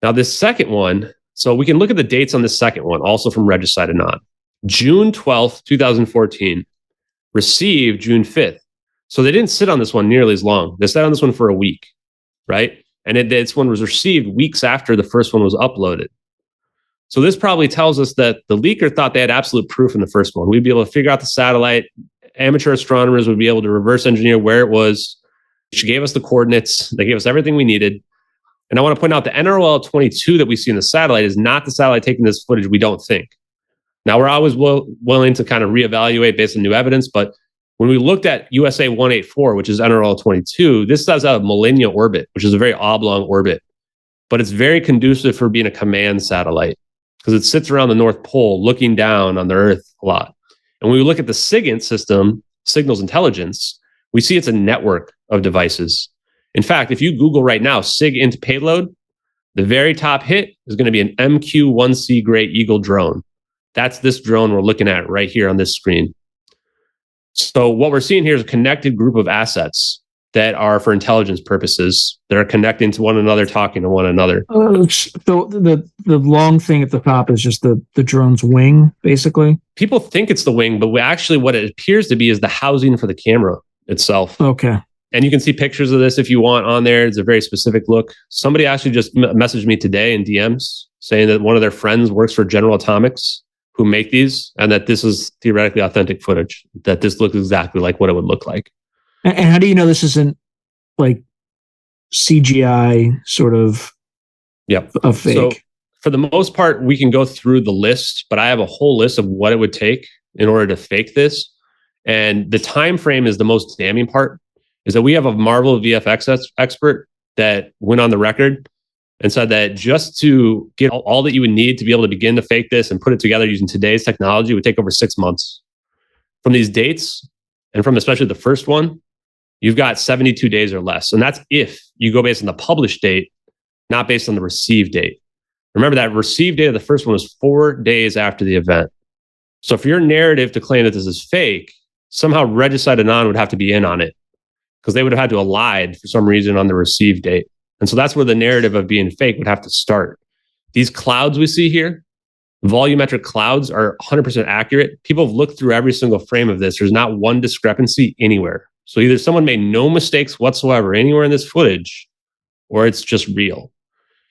Now, this second one, so we can look at the dates on this second one, also from Regicide Anon. June 12th, 2014, received June 5th. So they didn't sit on this one nearly as long. They sat on this one for a week, right? And this one was received weeks after the first one was uploaded. So this probably tells us that the leaker thought they had absolute proof in the first one. We'd be able to figure out the satellite. Amateur astronomers would be able to reverse engineer where it was. She gave us the coordinates. They gave us everything we needed. And I want to point out the NRL-22 that we see in the satellite is not the satellite taking this footage, we don't think. Now, we're always willing to kind of reevaluate based on new evidence, but when we looked at USA 184, which is NRL-22, this does have a Millennia orbit, which is a very oblong orbit, but it's very conducive for being a command satellite because it sits around the North Pole looking down on the Earth a lot. And when we look at the SIGINT system, Signals Intelligence, we see it's a network of devices. In fact, if you Google right now, SIGINT payload, the very top hit is going to be an MQ-1C Gray Eagle drone. That's this drone we're looking at right here on this screen. So what we're seeing here is a connected group of assets that are for intelligence purposes, that are connecting to one another, talking to one another. So the long thing at the top is just the drone's wing, basically? People think it's the wing, but actually what it appears to be is the housing for the camera itself. Okay. And you can see pictures of this if you want on there. It's a very specific look. Somebody actually just messaged me today in DMs saying that one of their friends works for General Atomics, who make these and that this is theoretically authentic footage, that this looks exactly like what it would look like. And how do you know this isn't like CGI sort of a fake? So for the most part, we can go through the list, but I have a whole list of what it would take in order to fake this. And the time frame is the most damning part, is that we have a Marvel VFX expert that went on the record and said that just to get all that you would need to be able to begin to fake this and put it together using today's technology would take over 6 months. From these dates, and from especially the first one, you've got 72 days or less. And that's if you go based on the published date, not based on the received date. Remember that received date of the first one was 4 days after the event. So for your narrative to claim that this is fake, somehow Regicide Anon would have to be in on it because they would have had to have lied for some reason on the received date. And so that's where the narrative of being fake would have to start. These clouds we see here, volumetric clouds, are 100% accurate. People have looked through every single frame of this. There's not one discrepancy anywhere. So either someone made no mistakes whatsoever anywhere in this footage, or it's just real.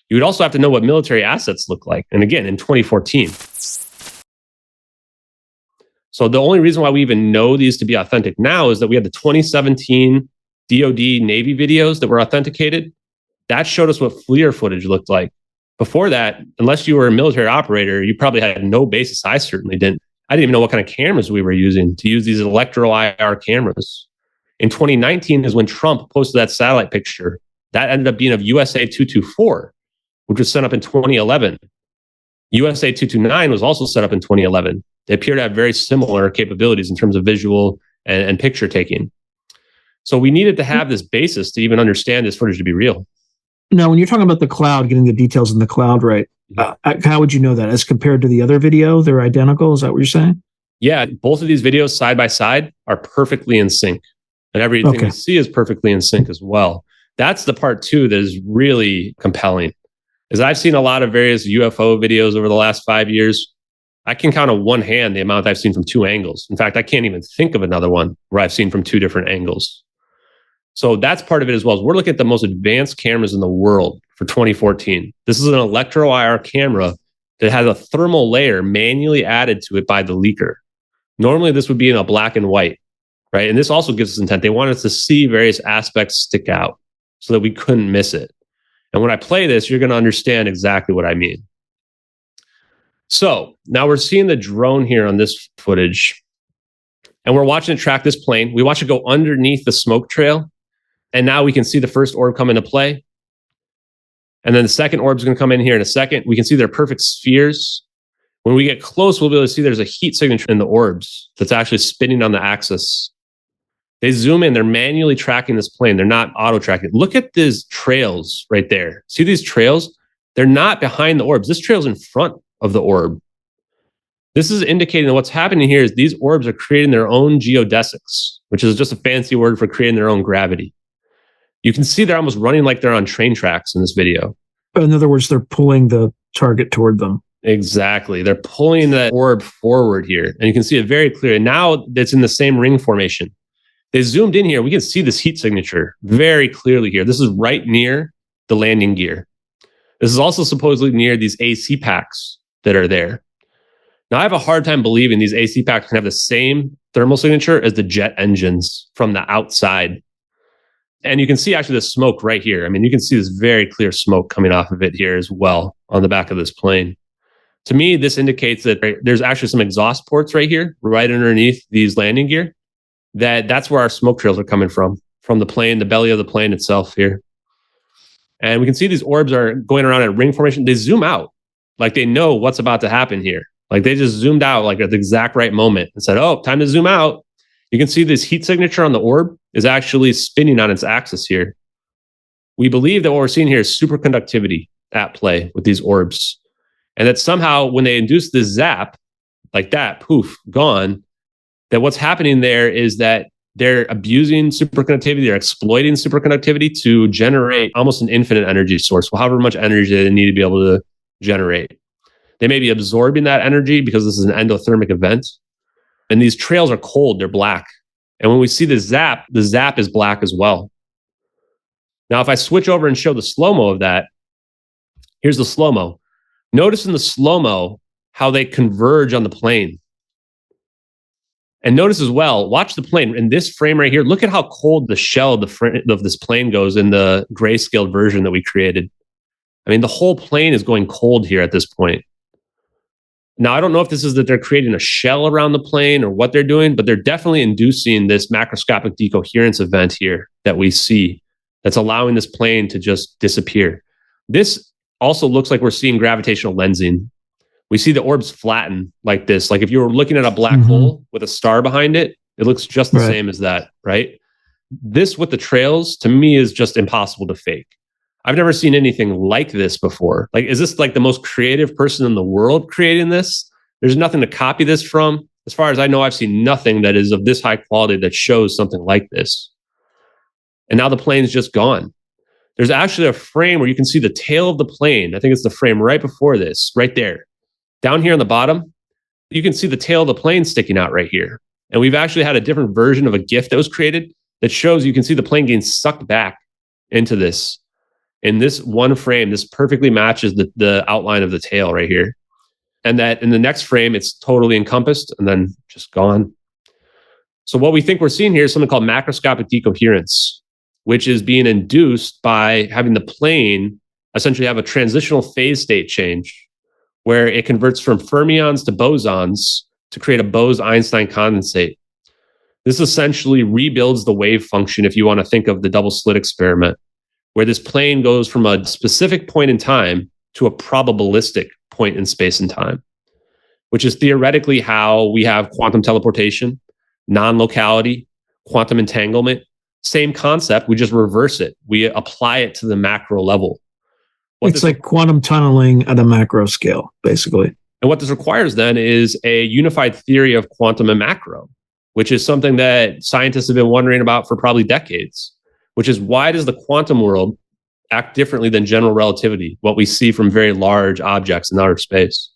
You would also have to know what military assets look like. And again, in 2014. So the only reason why we even know these to be authentic now is that we had the 2017 DoD Navy videos that were authenticated. That showed us what FLIR footage looked like. Before that, unless you were a military operator, you probably had no basis. I certainly didn't. I didn't even know what kind of cameras we were using to use these electro IR cameras. In 2019 is when Trump posted that satellite picture. That ended up being of USA 224, which was set up in 2011. USA 229 was also set up in 2011. They appear to have very similar capabilities in terms of visual and picture taking. So we needed to have this basis to even understand this footage to be real. Now, when you're talking about the cloud, getting the details in the cloud right, how would you know that? As compared to the other video, they're identical? Is that what you're saying? Yeah, both of these videos side by side are perfectly in sync. And everything we see is perfectly in sync as well. That's the part too that is really compelling. Is I've seen a lot of various UFO videos over the last 5 years. I can count on one hand the amount I've seen from two angles. In fact, I can't even think of another one where I've seen from two different angles. So that's part of it as well. As we're looking at the most advanced cameras in the world for 2014. This is an electro IR camera that has a thermal layer manually added to it by the leaker. Normally, this would be in a black and white, right? And this also gives us intent. They want us to see various aspects stick out so that we couldn't miss it. And when I play this, you're going to understand exactly what I mean. So now we're seeing the drone here on this footage, and we're watching it track this plane. We watch it go underneath the smoke trail. And now we can see the first orb come into play. And then the second orb is going to come in here in a second. We can see they're perfect spheres. When we get close, we'll be able to see there's a heat signature in the orbs that's actually spinning on the axis. They zoom in. They're manually tracking this plane. They're not auto-tracking. Look at these trails right there. See these trails? They're not behind the orbs. This trail's in front of the orb. This is indicating that what's happening here is these orbs are creating their own geodesics, which is just a fancy word for creating their own gravity. You can see they're almost running like they're on train tracks in this video. In other words, they're pulling the target toward them. Exactly. They're pulling that orb forward here. And you can see it very clearly. Now it's in the same ring formation. They zoomed in here. We can see this heat signature very clearly here. This is right near the landing gear. This is also supposedly near these AC packs that are there. Now, I have a hard time believing these AC packs can have the same thermal signature as the jet engines from the outside. And you can see actually the smoke right here. I mean, you can see this very clear smoke coming off of it here as well on the back of this plane. To me, this indicates that there's actually some exhaust ports right here, right underneath these landing gear. That's where our smoke trails are coming from the plane, the belly of the plane itself here. And we can see these orbs are going around in ring formation. They zoom out like they know what's about to happen here. Like they just zoomed out like at the exact right moment and said, oh, time to zoom out. You can see this heat signature on the orb is actually spinning on its axis here. We believe that what we're seeing here is superconductivity at play with these orbs. And that somehow when they induce this zap, like that, poof, gone, that what's happening there is that they're abusing superconductivity, they're exploiting superconductivity to generate almost an infinite energy source. Well, however much energy they need to be able to generate. They may be absorbing that energy because this is an endothermic event. And these trails are cold, they're black. And when we see the zap is black as well. Now, if I switch over and show the slow-mo of that, here's the slow-mo. Notice in the slow-mo how they converge on the plane. And notice as well, watch the plane in this frame right here. Look at how cold the shell of this plane goes in the grayscale version that we created. I mean, the whole plane is going cold here at this point. Now, I don't know if this is that they're creating a shell around the plane or what they're doing, but they're definitely inducing this macroscopic decoherence event here that we see that's allowing this plane to just disappear. This also looks like we're seeing gravitational lensing. We see the orbs flatten like this. Like if you were looking at a black hole with a star behind it, it looks just the same as that, right? This with the trails, to me, is just impossible to fake. I've never seen anything like this before. Like, is this like the most creative person in the world creating this? There's nothing to copy this from. As far as I know, I've seen nothing that is of this high quality that shows something like this. And now the plane's just gone. There's actually a frame where you can see the tail of the plane. I think it's the frame right before this, right there. Down here on the bottom, you can see the tail of the plane sticking out right here. And we've actually had a different version of a GIF that was created that shows you can see the plane getting sucked back into this. In this one frame, this perfectly matches the outline of the tail right here. And that in the next frame, it's totally encompassed and then just gone. So what we think we're seeing here is something called macroscopic decoherence, which is being induced by having the plane essentially have a transitional phase state change where it converts from fermions to bosons to create a Bose-Einstein condensate. This essentially rebuilds the wave function if you want to think of the double slit experiment, where this plane goes from a specific point in time to a probabilistic point in space and time, which is theoretically how we have quantum teleportation, non-locality, quantum entanglement. Same concept, we just reverse it. We apply it to the macro level. It's like quantum tunneling at a macro scale, basically. And what this requires then is a unified theory of quantum and macro, which is something that scientists have been wondering about for probably decades, which is why does the quantum world act differently than general relativity, what we see from very large objects in outer space?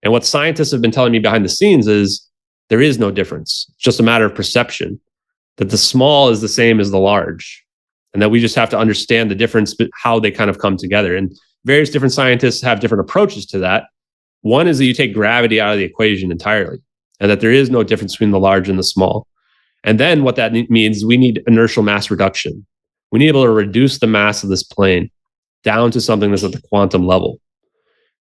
And what scientists have been telling me behind the scenes is there is no difference. It's just a matter of perception, that the small is the same as the large, and that we just have to understand the difference, how they kind of come together. And various different scientists have different approaches to that. One is that you take gravity out of the equation entirely, and that there is no difference between the large and the small. And then what that means, we need inertial mass reduction. We need to be able to reduce the mass of this plane down to something that's at the quantum level.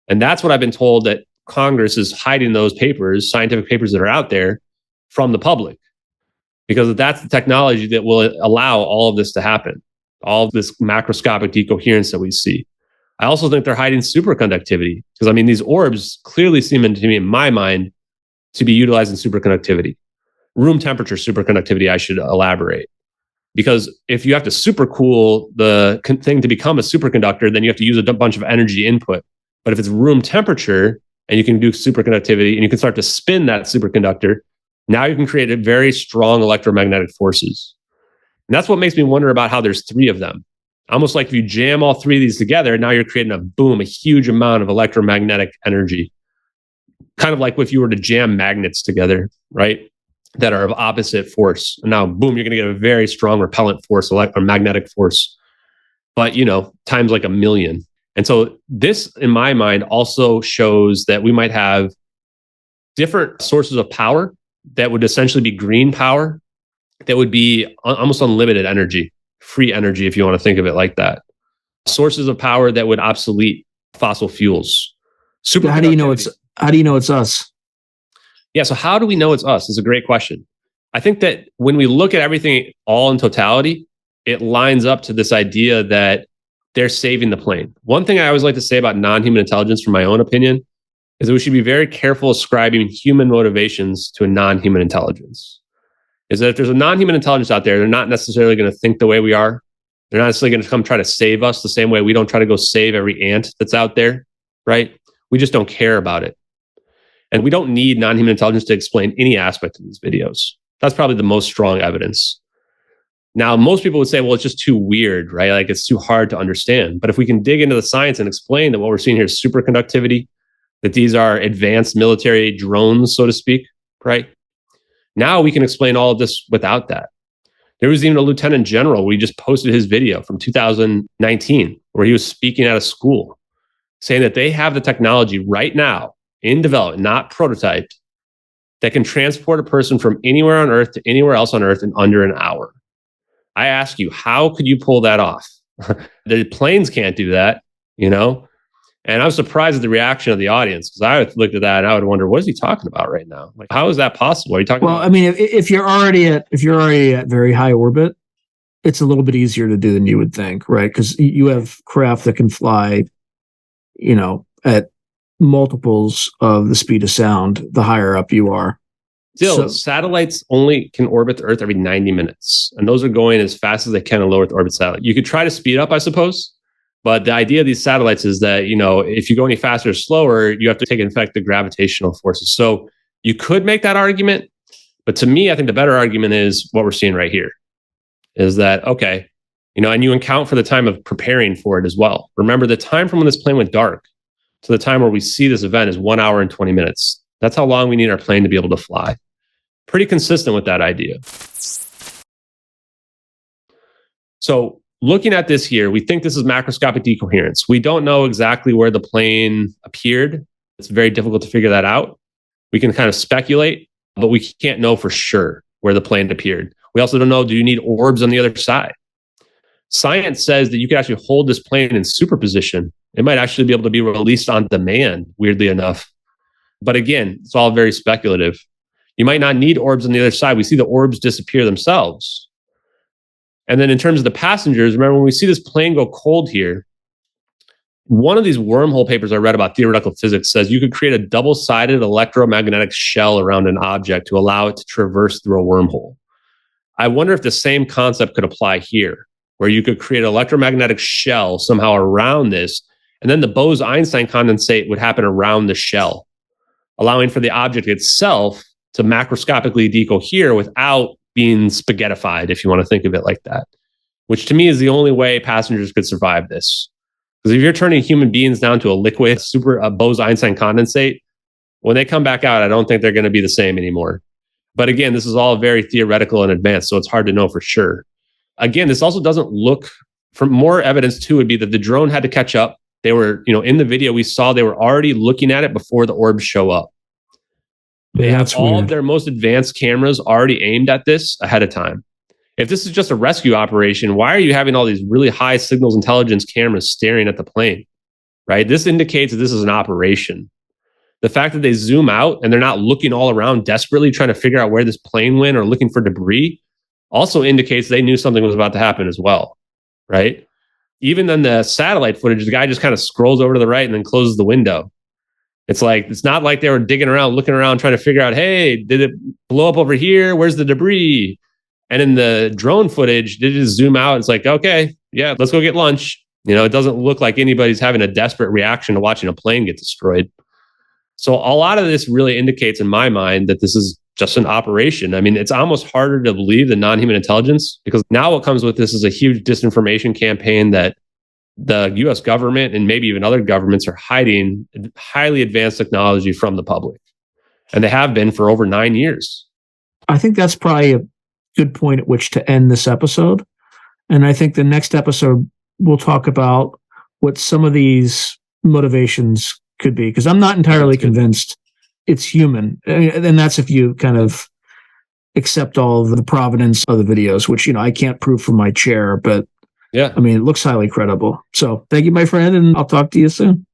And that's what I've been told, that Congress is hiding those papers, scientific papers that are out there, from the public, because that's the technology that will allow all of this to happen, all of this macroscopic decoherence that we see. I also think they're hiding superconductivity, because I mean, these orbs clearly seem to me, in my mind, to be utilizing superconductivity. Room temperature superconductivity, I should elaborate. Because if you have to supercool the thing to become a superconductor, then you have to use a bunch of energy input. But if it's room temperature and you can do superconductivity and you can start to spin that superconductor, now you can create a very strong electromagnetic forces. And that's what makes me wonder about how there's three of them. Almost like if you jam all three of these together, now you're creating a huge amount of electromagnetic energy. Kind of like if you were to jam magnets together, right? That are of opposite force. And now, boom, you're going to get a very strong repellent force, or magnetic force. But, times like a million. And so this, in my mind, also shows that we might have different sources of power that would essentially be green power, that would be almost unlimited energy, free energy, if you want to think of it like that. Sources of power that would obsolete fossil fuels. How do you know it's us? Yeah, so how do we know it's us? Is a great question. I think that when we look at everything all in totality, it lines up to this idea that they're saving the plane. One thing I always like to say about non-human intelligence, from my own opinion, is that we should be very careful ascribing human motivations to a non-human intelligence. Is that if there's a non-human intelligence out there, they're not necessarily going to think the way we are. They're not necessarily going to come try to save us the same way we don't try to go save every ant that's out there, right? We just don't care about it. And we don't need non-human intelligence to explain any aspect of these videos. That's probably the most strong evidence. Now, most people would say, well, it's just too weird, right? Like it's too hard to understand. But if we can dig into the science and explain that what we're seeing here is superconductivity, that these are advanced military drones, so to speak, right? Now we can explain all of this without that. There was even a lieutenant general, we just posted his video from 2019, where he was speaking at a school, saying that they have the technology right now in development, not prototyped, that can transport a person from anywhere on Earth to anywhere else on Earth in under an hour. I ask you, how could you pull that off? The planes can't do that, you know? And I was surprised at the reaction of the audience, because I would look at that and I would wonder, what is he talking about right now? Like, how is that possible? Are you talking about? I mean, if you're already at very high orbit, it's a little bit easier to do than you would think, right? Because you have craft that can fly, you know, at multiples of the speed of sound the higher up you are. Still, satellites only can orbit the Earth every 90 minutes, and those are going as fast as they can in low Earth orbit satellite. You could try to speed up, I suppose, but the idea of these satellites is that, you know, if you go any faster or slower, you have to take into effect the gravitational forces. So you could make that argument, but to me, I think the better argument is what we're seeing right here, is that, okay, you know, and you account for the time of preparing for it as well. Remember, the time from when this plane went dark to the time where we see this event is 1 hour and 20 minutes. That's how long we need our plane to be able to fly. Pretty consistent with that idea. So looking at this here, we think this is macroscopic decoherence. We don't know exactly where the plane appeared. It's very difficult to figure that out. We can kind of speculate, but we can't know for sure where the plane appeared. We also don't know, do you need orbs on the other side? Science says that you can actually hold this plane in superposition. It might actually be able to be released on demand, weirdly enough. But again, it's all very speculative. You might not need orbs on the other side. We see the orbs disappear themselves. And then in terms of the passengers, remember when we see this plane go cold here, one of these wormhole papers I read about theoretical physics says you could create a double-sided electromagnetic shell around an object to allow it to traverse through a wormhole. I wonder if the same concept could apply here, where you could create an electromagnetic shell somehow around this, and then the Bose-Einstein condensate would happen around the shell, allowing for the object itself to macroscopically decohere without being spaghettified, if you want to think of it like that, which to me is the only way passengers could survive this. Because if you're turning human beings down to a liquid, a Bose-Einstein condensate, when they come back out, I don't think they're going to be the same anymore. But again, this is all very theoretical and advanced, so it's hard to know for sure. Again, this also doesn't look, for more evidence too, would be that the drone had to catch up. They were, you know, in the video we saw, they were already looking at it before the orbs show up. They have all of their most advanced cameras already aimed at this ahead of time. If this is just a rescue operation, why are you having all these really high signals intelligence cameras staring at the plane, right? This indicates that this is an operation. The fact that they zoom out and they're not looking all around desperately trying to figure out where this plane went or looking for debris also indicates they knew something was about to happen as well, right? Even in the satellite footage, the guy just kind of scrolls over to the right and then closes the window. It's not like they were digging around, looking around, trying to figure out, hey, did it blow up over here? Where's the debris? And in the drone footage, they just zoom out. It's like, okay, yeah, let's go get lunch. You know, it doesn't look like anybody's having a desperate reaction to watching a plane get destroyed. So a lot of this really indicates in my mind that this is just an operation. I mean, it's almost harder to believe than non-human intelligence, because now what comes with this is a huge disinformation campaign that the US government and maybe even other governments are hiding highly advanced technology from the public. And they have been for over 9 years. I think that's probably a good point at which to end this episode. And I think the next episode, we'll talk about what some of these motivations could be, because I'm not entirely convinced it's human. And that's if you kind of accept all of the provenance of the videos, which, you know, I can't prove from my chair, but yeah, I mean, it looks highly credible. So thank you, my friend, and I'll talk to you soon.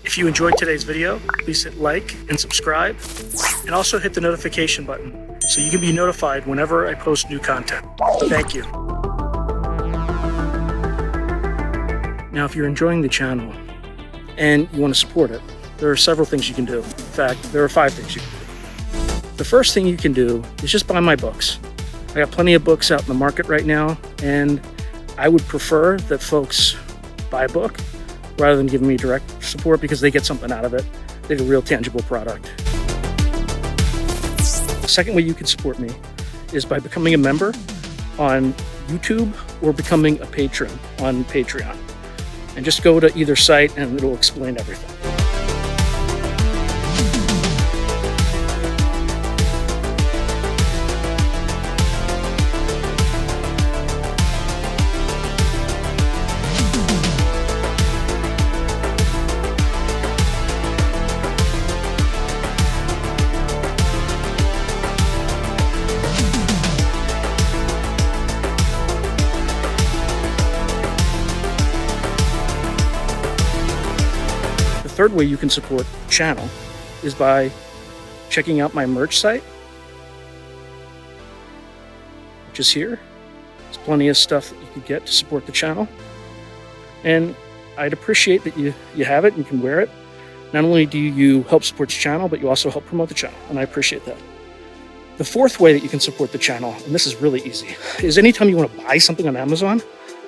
If you enjoyed today's video, please hit like and subscribe, and also hit the notification button so you can be notified whenever I post new content. Thank you. Now, if you're enjoying the channel and you want to support it, there are several things you can do. In fact, there are 5 things you can do. The first thing you can do is just buy my books. I got plenty of books out in the market right now, and I would prefer that folks buy a book rather than giving me direct support, because they get something out of it. They get a real tangible product. The second way you can support me is by becoming a member on YouTube or becoming a patron on Patreon. And just go to either site and it'll explain everything. third way you can support the channel is by checking out my merch site, which is here. There's plenty of stuff that you can get to support the channel. And I'd appreciate that you have it and you can wear it. Not only do you help support the channel, but you also help promote the channel, and I appreciate that. The fourth way that you can support the channel, and this is really easy, is anytime you want to buy something on Amazon,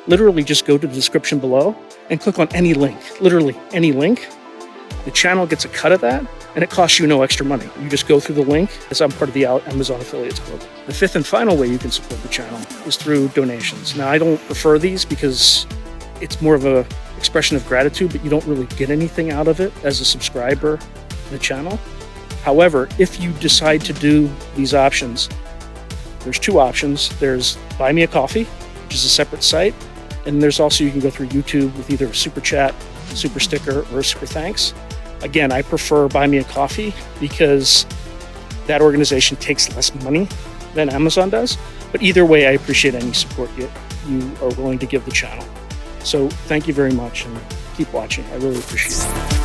literally just go to the description below and click on any link, literally any link. The channel gets a cut of that, and it costs you no extra money. You just go through the link, as I'm part of the Amazon Affiliates Club. The fifth and final way you can support the channel is through donations. Now, I don't prefer these because it's more of a expression of gratitude, but you don't really get anything out of it as a subscriber to the channel. However, if you decide to do these options, there's two options. There's Buy Me a Coffee, which is a separate site. And there's also, you can go through YouTube with either a super chat, super sticker, or a super thanks. Again, I prefer Buy Me a Coffee because that organization takes less money than Amazon does. But either way, I appreciate any support you are willing to give the channel. So thank you very much and keep watching. I really appreciate it.